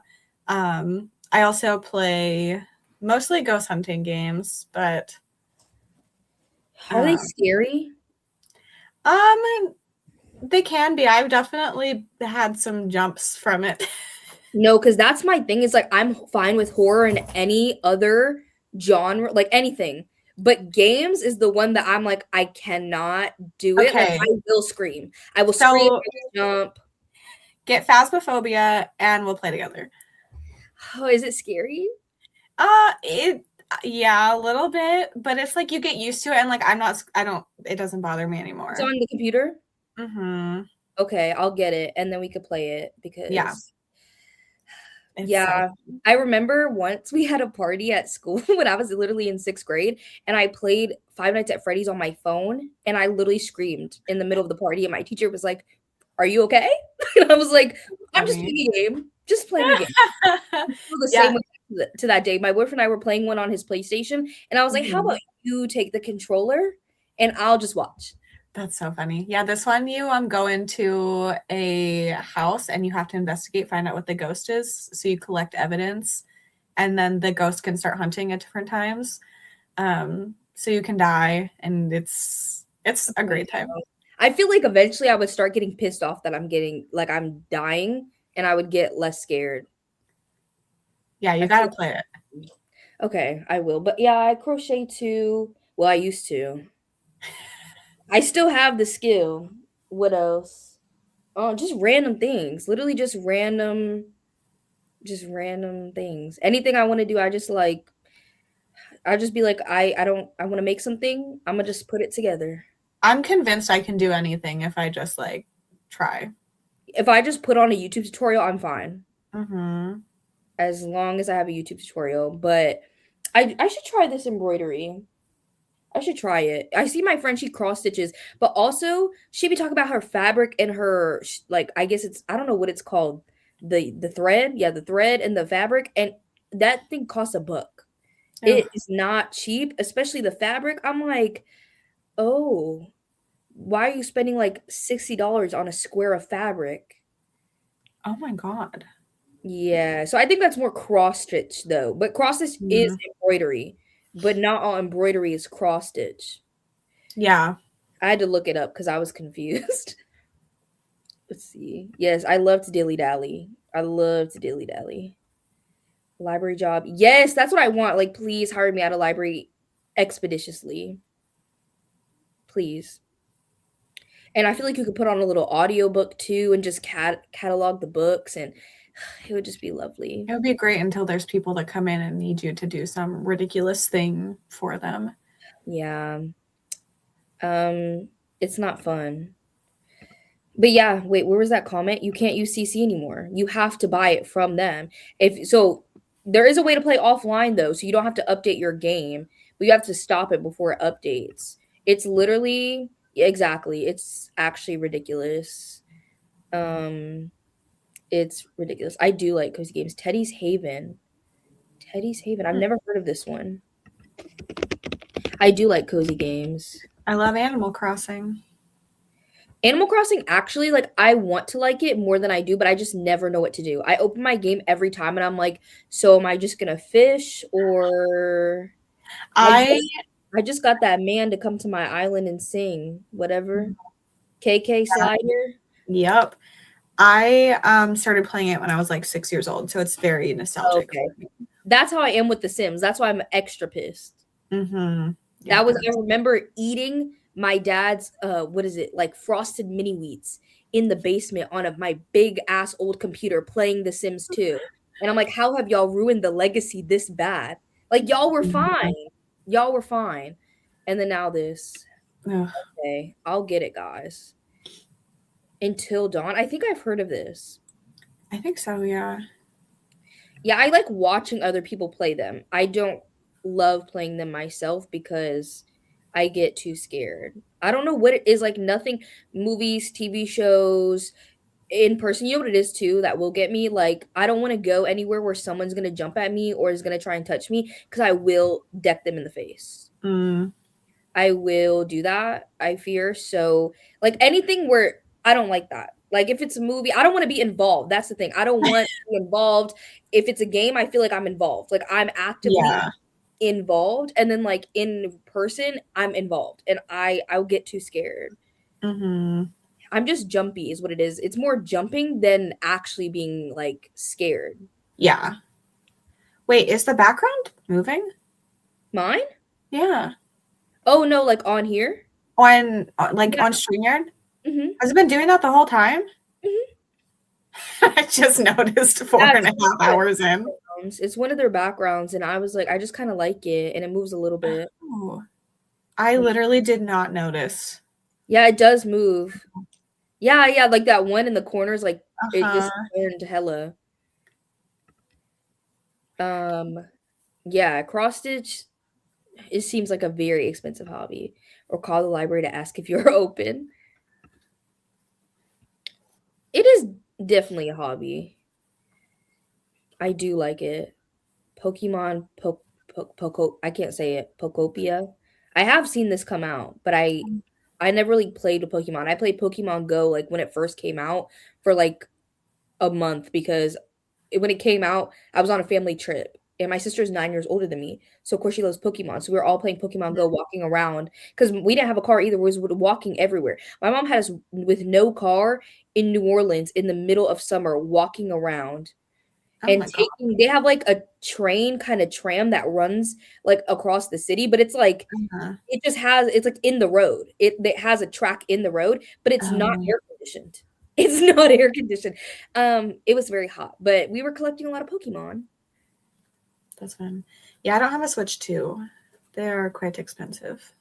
I also play mostly ghost hunting games, but Are they scary? they can be. I've definitely had some jumps from it. No, because that's my thing. Is like I'm fine with horror and any other genre, like anything. But games is the one that I'm like, I cannot do it. Like Okay. I will scream. I will scream, I will jump. Get Phasmophobia and we'll play together. Oh, is it scary? Yeah, a little bit, but it's like you get used to it and like it doesn't bother me anymore. It's on the computer? Mm-hmm. Okay, I'll get it and then we could play it because Yeah. I remember once we had a party at school when I was literally in 6th grade and I played Five Nights at Freddy's on my phone and I literally screamed in the middle of the party and my teacher was like, "Are you okay?" And I was like, "I'm just playing a game. Just playing a game." The same way to that day. My boyfriend and I were playing one on his PlayStation and I was like, "How about you take the controller and I'll just watch?" That's so funny. Yeah, this one you go into a house and you have to investigate, find out what the ghost is. So you collect evidence and then the ghost can start hunting at different times. So you can die and it's a great time. I feel like eventually I would start getting pissed off that I'm dying and I would get less scared. Yeah, you gotta play it. Okay, I will. But yeah, I crochet too. Well, I used to. I still have the skill. What else? Oh, just random things. Literally just random things. Anything I want to do, I just be like, I want to make something. I'm gonna just put it together. I'm convinced I can do anything if I just like try. If I just put on a YouTube tutorial, I'm fine. Mm-hmm. As long as I have a YouTube tutorial. But I should try this embroidery. I should try it. I see my friend, she cross stitches, but also she be talking about her fabric and her like I guess I don't know what it's called. The thread. Yeah, the thread and the fabric. And that thing costs $1. It is not cheap, especially the fabric. I'm like, oh, why are you spending like $60 on a square of fabric? Oh my God. Yeah. So I think that's more cross stitch though. But cross stitch is embroidery. But not all embroidery is cross stitch. Yeah. I had to look it up because I was confused. Let's see. Yes, I love to dilly dally. Library job. Yes, that's what I want. Like, please hire me at a library expeditiously. Please. And I feel like you could put on a little audiobook too and just catalog the books and it would just be lovely. It would be great until there's people that come in and need you to do some ridiculous thing for them. Yeah. It's not fun. But yeah, wait, where was that comment? You can't use CC anymore. You have to buy it from them. There is a way to play offline though, so you don't have to update your game, but you have to stop it before it updates. It's literally exactly. It's actually ridiculous. It's ridiculous. I do like cozy games. Teddy's Haven. I've never heard of this one. I do like cozy games. I love Animal Crossing. Animal Crossing, actually, like, I want to like it more than I do, but I just never know what to do. I open my game every time and I'm like, so am I just gonna fish or I just got that man to come to my island and sing whatever. KK Slider. Yep. I started playing it when I was like 6 years old, so it's very nostalgic. Okay. That's how I am with The Sims. That's why I'm extra pissed. Mm-hmm. Yeah. I remember eating my dad's like frosted mini wheats in the basement on my big ass old computer playing The Sims 2. And I'm like, how have y'all ruined the legacy this bad? Like y'all were fine. And then now this. Ugh, Okay, I'll get it, guys. Until Dawn. I think I've heard of this. I think so, yeah. Yeah, I like watching other people play them. I don't love playing them myself because I get too scared. I don't know what it is, like nothing, movies, TV shows, in person, you know what it is too that will get me? Like, I don't want to go anywhere where someone's gonna jump at me or is gonna try and touch me because I will deck them in the face. Mm, I will do that, I fear. So, like anything where I don't like that. Like if it's a movie, I don't want to be involved. That's the thing. I don't want to be involved. If it's a game, I feel like I'm involved. Like I'm actively yeah. involved, and then like in person, I'm involved, and I'll get too scared. Mm-hmm. I'm just jumpy, is what it is. It's more jumping than actually being like scared. Yeah. Wait, is the background moving? Mine? Yeah. Oh no, like on here? On Yeah. on StreamYard? Mm-hmm. Has it been doing that the whole time? Mm-hmm. I just noticed 4.5 hours in. It's one of their backgrounds, and I was like, I just kind of like it, and it moves a little bit. Oh, I literally did not notice. Yeah, it does move. Yeah, like that one in the corners, like it just turned hella. Yeah, cross stitch. It seems like a very expensive hobby. Or call the library to ask if you're open. It is definitely a hobby. I do like it. Pokemon Poco I can't say it. Pokopia. I have seen this come out, but I never really played with Pokemon. I played Pokemon Go like when it first came out for like a month because when it came out, I was on a family trip and my sister's 9 years older than me. So of course she loves Pokemon. So we were all playing Pokemon Go, walking around because we didn't have a car either. We was walking everywhere. My mom had us with no car in New Orleans in the middle of summer walking around Oh and my God. they have like a train kind of tram that runs like across the city, but it's like it just has it's like in the road. It has a track in the road, but it's not air conditioned. It's not air conditioned. It was very hot, but we were collecting a lot of Pokemon. That's fun. Yeah, I don't have a Switch 2. They're quite expensive.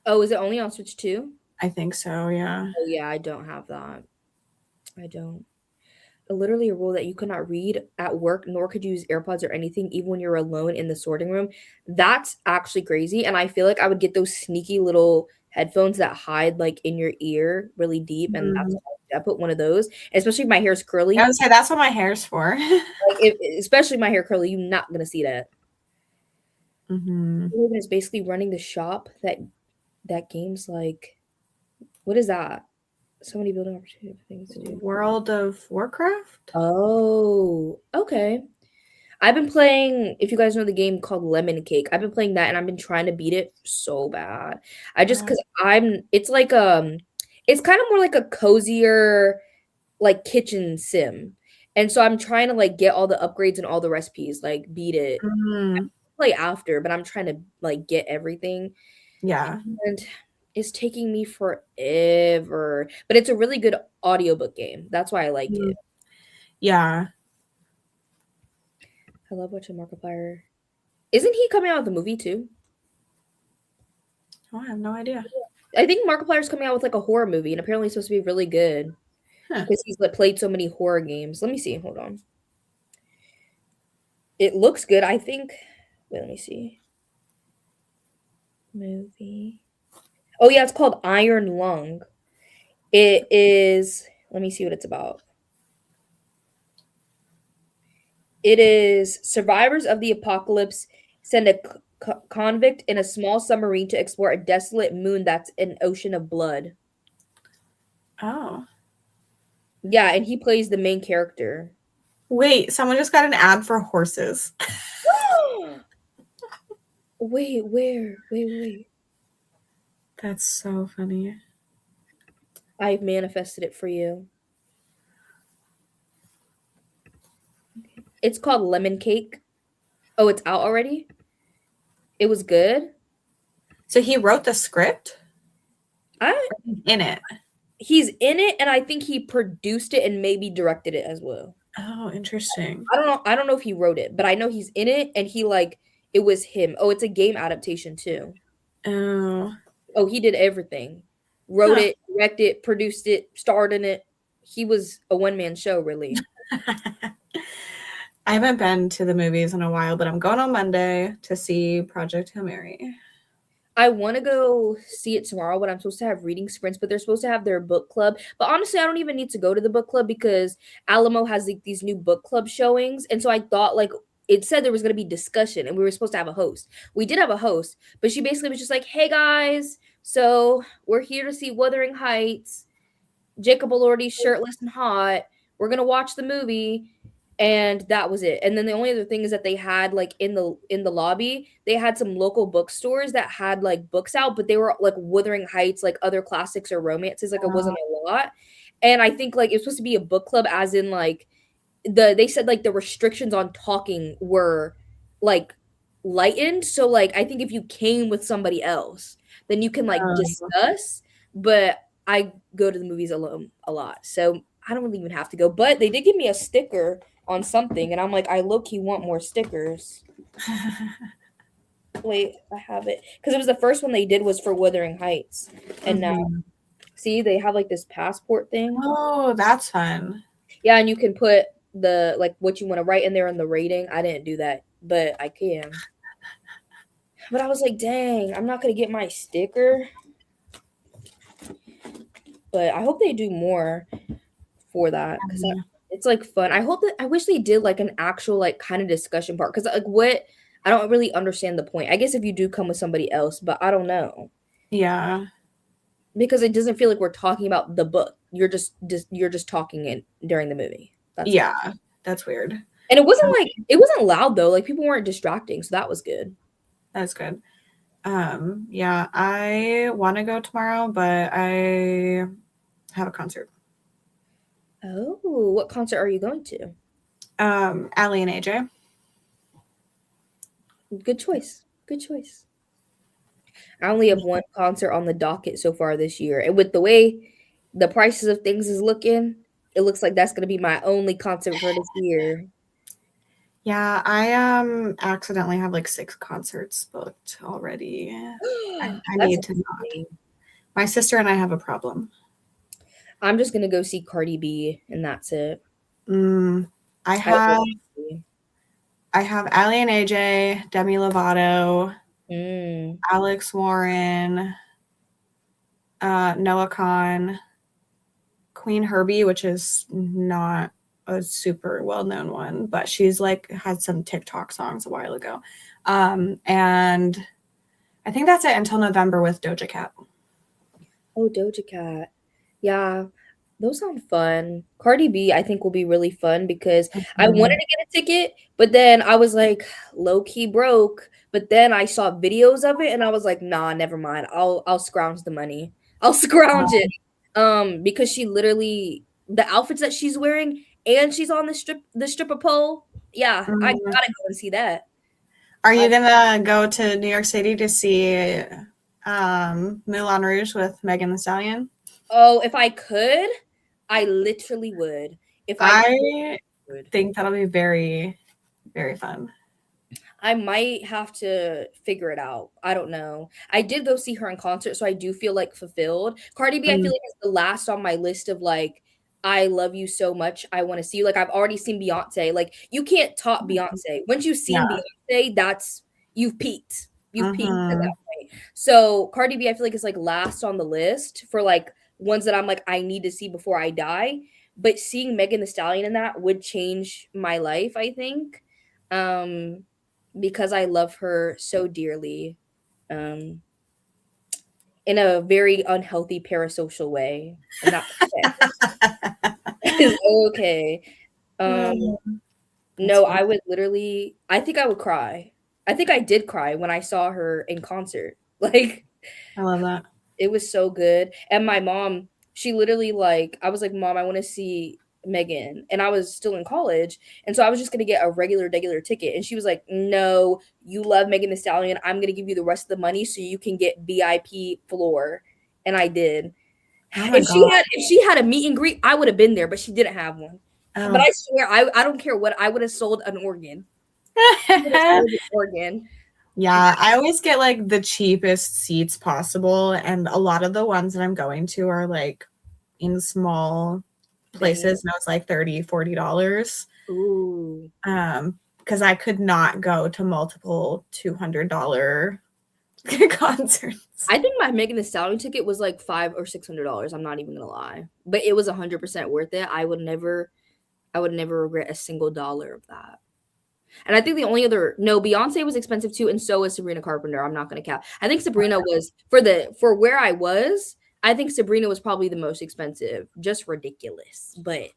Oh, is it only on Switch 2? I think so, yeah. Oh yeah, I don't have that. I don't. Literally a rule that you could not read at work, nor could you use AirPods or anything, even when you're alone in the sorting room. That's actually crazy. And I feel like I would get those sneaky little headphones that hide like in your ear really deep. And that's why I put one of those, especially if my hair's curly. I would say that's what my hair's for. Like especially my hair curly, you're not gonna see that. Mm-hmm. Is basically running the shop that game's like. What is that? So many building opportunity things to do. World of Warcraft? Oh, okay. I've been playing, if you guys know the game called Lemon Cake, I've been playing that and I've been trying to beat it so bad. Because it's like it's kind of more like a cozier like kitchen sim. And so I'm trying to like get all the upgrades and all the recipes, like beat it. Mm-hmm. Play after, but I'm trying to like get everything. Yeah. And it's taking me forever. But it's a really good audiobook game. That's why I like it. Yeah. I love watching Markiplier. Isn't he coming out with a movie too? Oh, I have no idea. I think Markiplier's coming out with like a horror movie, and apparently it's supposed to be really good because he's like played so many horror games. Let me see. Hold on. It looks good. I think. Wait, let me see. Movie. Oh yeah, it's called Iron Lung. It is. Let me see what it's about. It is survivors of the apocalypse send a convict in a small submarine to explore a desolate moon that's an ocean of blood. Oh. Yeah, and he plays the main character. Wait, someone just got an ad for horses. Wait, where? Wait. That's so funny. I've manifested it for you. It's called Lemon Cake. Oh, it's out already? It was good? So he wrote the script? In it. He's in it, and I think he produced it and maybe directed it as well. Oh, interesting. I don't know if he wrote it, but I know he's in it, and he like it was him. Oh, it's a game adaptation too. Oh. Oh, he did everything. Wrote it, directed, produced it, starred in it. He was a one-man show, really. I haven't been to the movies in a while, but I'm going on Monday to see Project Hail Mary. I want to go see it tomorrow, but I'm supposed to have reading sprints, but they're supposed to have their book club. But honestly, I don't even need to go to the book club because Alamo has like these new book club showings. And so I thought like it said there was going to be discussion and we were supposed to have a host. We did have a host, but she basically was just like, "Hey guys, so we're here to see Wuthering Heights. Jacob Elordi's shirtless and hot. We're going to watch the movie." And that was it. And then the only other thing is that they had like in the lobby, they had some local bookstores that had like books out, but they were like Wuthering Heights, like other classics or romances. Like it wasn't a lot. And I think like it was supposed to be a book club, as in like they said like the restrictions on talking were like lightened. So like I think if you came with somebody else, then you can like discuss. But I go to the movies alone a lot, so I don't really even have to go. But they did give me a sticker on something, and I'm like, I low-key want more stickers. Wait, I have it because it was the first one they did was for Wuthering Heights, and now see they have like this passport thing. Oh, that's fun. Yeah, and you can put the like what you want to write in there in the rating. I didn't do that, but I can. But I was like, dang, I'm not gonna get my sticker. But I hope they do more for that because it's like fun. I wish they did like an actual like kind of discussion part because like what I don't really understand the point. I guess if you do come with somebody else, but I don't know. Yeah, because it doesn't feel like we're talking about the book. You're just talking in during the movie. That's weird. And it wasn't loud though. Like people weren't distracting, so that was good. That's good. Yeah, I want to go tomorrow, but I have a concert. Oh, what concert are you going to? Allie and AJ. Good choice. Good choice. I only have one concert on the docket so far this year. And with the way the prices of things is looking, it looks like that's going to be my only concert for this year. Yeah, I accidentally have like 6 concerts booked already. I need to not. My sister and I have a problem. I'm just going to go see Cardi B and that's it. I have Allie and AJ, Demi Lovato, Alex Warren, Noah Khan, Queen Herbie, which is not a super well-known one, but she's like had some TikTok songs a while ago. And I think that's it until November with Doja Cat. Oh, Doja Cat. Yeah, those sound fun. Cardi B, I think, will be really fun because I wanted to get a ticket, but then I was like low-key broke. But then I saw videos of it and I was like, nah, never mind. I'll scrounge the money. I'll scrounge it. Because she literally the outfits that she's wearing and she's on the stripper pole. Yeah, I gotta go and see that. Are you gonna go to New York City to see Moulin Rouge with Megan Thee Stallion? Oh, if I could, I literally would. If I think that'll be very, very fun. I might have to figure it out. I don't know. I did go see her in concert, so I do feel like fulfilled. Cardi B, I feel like is the last on my list of like, I love you so much. I want to see you. Like I've already seen Beyonce. Like you can't top Beyonce. Once you've seen Beyonce, you've peaked. You've peaked at that point. So Cardi B, I feel like is like last on the list for like ones that I'm like I need to see before I die. But seeing Megan Thee Stallion in that would change my life, I think. Because I love her so dearly, in a very unhealthy parasocial way. And that's okay. No, I would literally, I think I would cry. I think I did cry when I saw her in concert. Like, I love that. It was so good. And my mom, she literally like, I was like, Mom, I want to see Megan, and I was still in college, and so I was just gonna get a regular ticket, and she was like, no, you love Megan Thee Stallion, I'm gonna give you the rest of the money so you can get VIP floor. And I did. If she had a meet and greet, I would have been there, but she didn't have one. But I swear I don't care what, I would have sold an organ. Organ. Yeah, I always get like the cheapest seats possible, and a lot of the ones that I'm going to are like in small places, and it's like $30-$40. Ooh. Because I could not go to multiple $200 concerts. I think my Megan Thee Stallion ticket was like $500 or $600. I'm not even gonna lie, but it was 100% worth it. I would never regret a single dollar of that. And I think the only other Beyonce was expensive too, and so was Sabrina Carpenter. I'm not gonna cap. I think Sabrina was for where I was. I think Sabrina was probably the most expensive, just ridiculous, but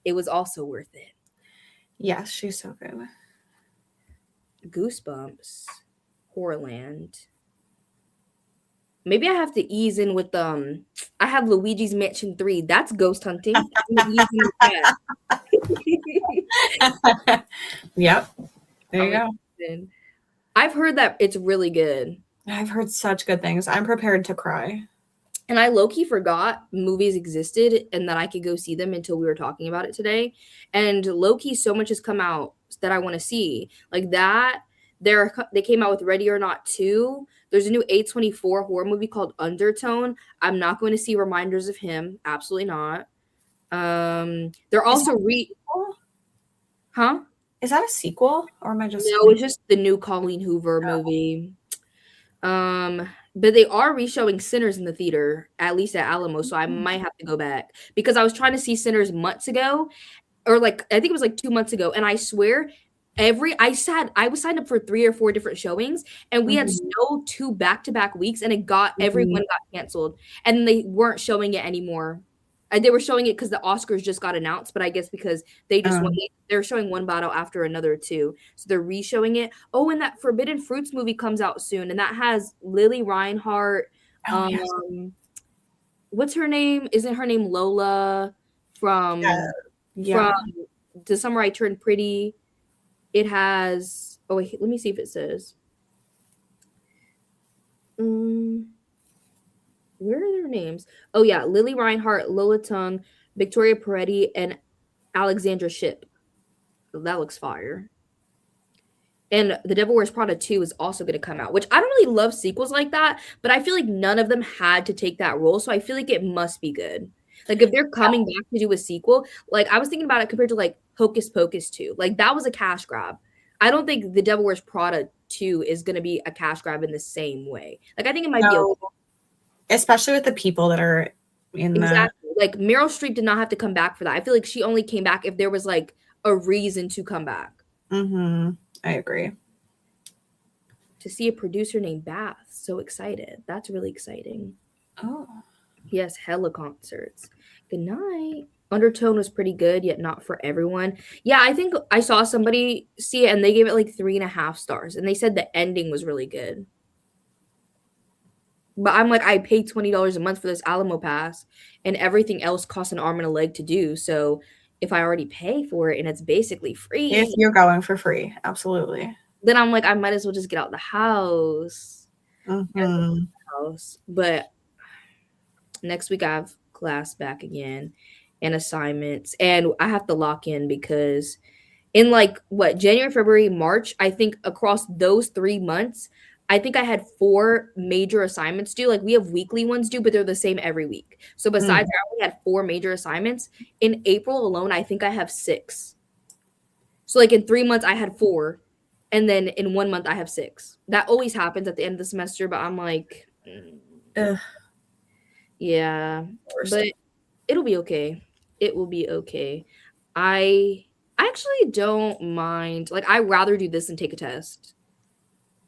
it was also worth it. Yes, she's so good. Goosebumps, Horrorland. Maybe I have to ease in with I have Luigi's Mansion 3. That's ghost hunting. I'm gonna ease in with that. Yep. There you go. I've heard that it's really good. I've heard such good things. I'm prepared to cry. And I low-key forgot movies existed and that I could go see them until we were talking about it today. And low-key, so much has come out that I want to see. Like that, they came out with Ready or Not 2. There's a new A24 horror movie called Undertone. I'm not going to see Reminders of Him. Absolutely not. They're also Huh? Is that a sequel? Or am I just No, it's just the new Colleen Hoover movie. But they are re-showing Sinners in the theater, at least at Alamo, so I might have to go back because I was trying to see Sinners months ago, or like I think it was like 2 months ago, and I swear I was signed up for 3 or 4 different showings, and we had snow 2 back-to-back weeks, and everyone got canceled, and they weren't showing it anymore. And they were showing it because the Oscars just got announced, but I guess because they just they're showing one battle after another too, so they're re-showing it. Oh, and that Forbidden Fruits movie comes out soon, and that has Lily Reinhart. Yes. What's her name? Isn't her name Lola from from The Summer I Turned Pretty? It has. Oh wait, let me see if it says. Where are their names? Oh yeah, Lily Reinhart, Lola Tung, Victoria Peretti, and Alexandra Shipp. That looks fire. And The Devil Wears Prada 2 is also going to come out, which I don't really love sequels like that, but I feel like none of them had to take that role, so I feel like it must be good. Like if they're coming back to do a sequel, like I was thinking about it compared to like Hocus Pocus 2. Like that was a cash grab. I don't think The Devil Wears Prada 2 is going to be a cash grab in the same way. Like I think it might be okay. Especially with the people that are in exactly. Like Meryl Streep did not have to come back for that. I feel like she only came back if there was like a reason to come back. I agree. To see a producer named Bath. So excited. That's really exciting. Oh. Yes, hella concerts. Good night. Undertone was pretty good, yet not for everyone. Yeah, I think I saw somebody see it and they gave it like 3.5 stars. And they said the ending was really good. But I'm like, I paid $20 a month for this Alamo pass, and everything else costs an arm and a leg to do. So if I already pay for it and it's basically free. If you're going for free, absolutely. Then I'm like, I might as well just get out the house. But next week I have class back again and assignments. And I have to lock in because in like January, February, March, I think across those 3 months, I think I had 4 major assignments due. Like we have weekly ones due, but they're the same every week. So besides that, I only had 4 major assignments. In April alone, I think I have 6. So like in 3 months, I had 4. And then in 1 month, I have 6. That always happens at the end of the semester, but I'm like, yeah, but it'll be okay. It will be okay. I actually don't mind. Like I'd rather do this than take a test.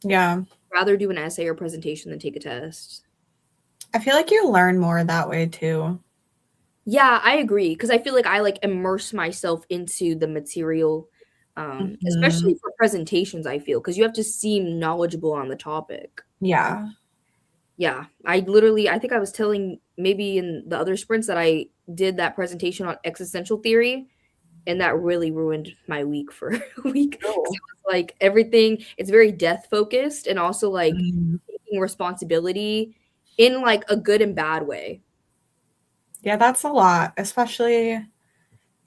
Yeah. Rather do an essay or presentation than take a test. I feel like you learn more that way too. Yeah, I agree. Because I feel like I like immerse myself into the material, especially for presentations, I feel. Because you have to seem knowledgeable on the topic. Yeah. Yeah. I think I was telling maybe in the other sprints that I did that presentation on existential theory. And that really ruined my week for a week. It was like everything, it's very death focused and also like taking responsibility in like a good and bad way. Yeah, that's a lot, especially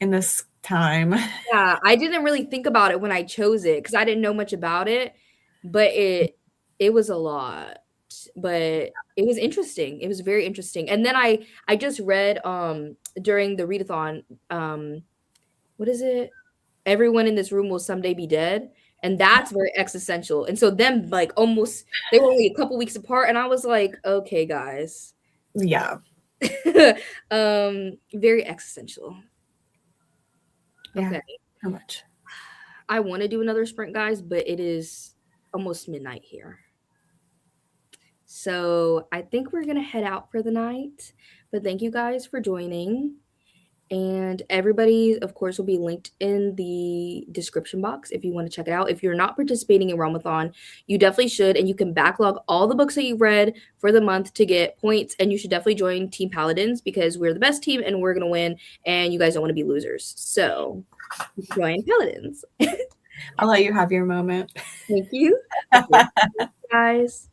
in this time. Yeah, I didn't really think about it when I chose it because I didn't know much about it. but it was a lot, but it was interesting. It was very interesting. And then I just read during the readathon, what is it? Everyone in this room will someday be dead. And that's very existential. And so them like almost they were only a couple weeks apart, and I was like, okay, guys. Yeah. Very existential. Yeah. Okay. How much? I want to do another sprint, guys, but it is almost midnight here. So I think we're going to head out for the night. But thank you guys for joining. And everybody, of course, will be linked in the description box if you want to check it out. If you're not participating in realmathon, you definitely should. And you can backlog all the books that you read for the month to get points. And you should definitely join Team Paladins because we're the best team and we're going to win. And you guys don't want to be losers. So join Paladins. I'll let you have your moment. Thank you. Guys.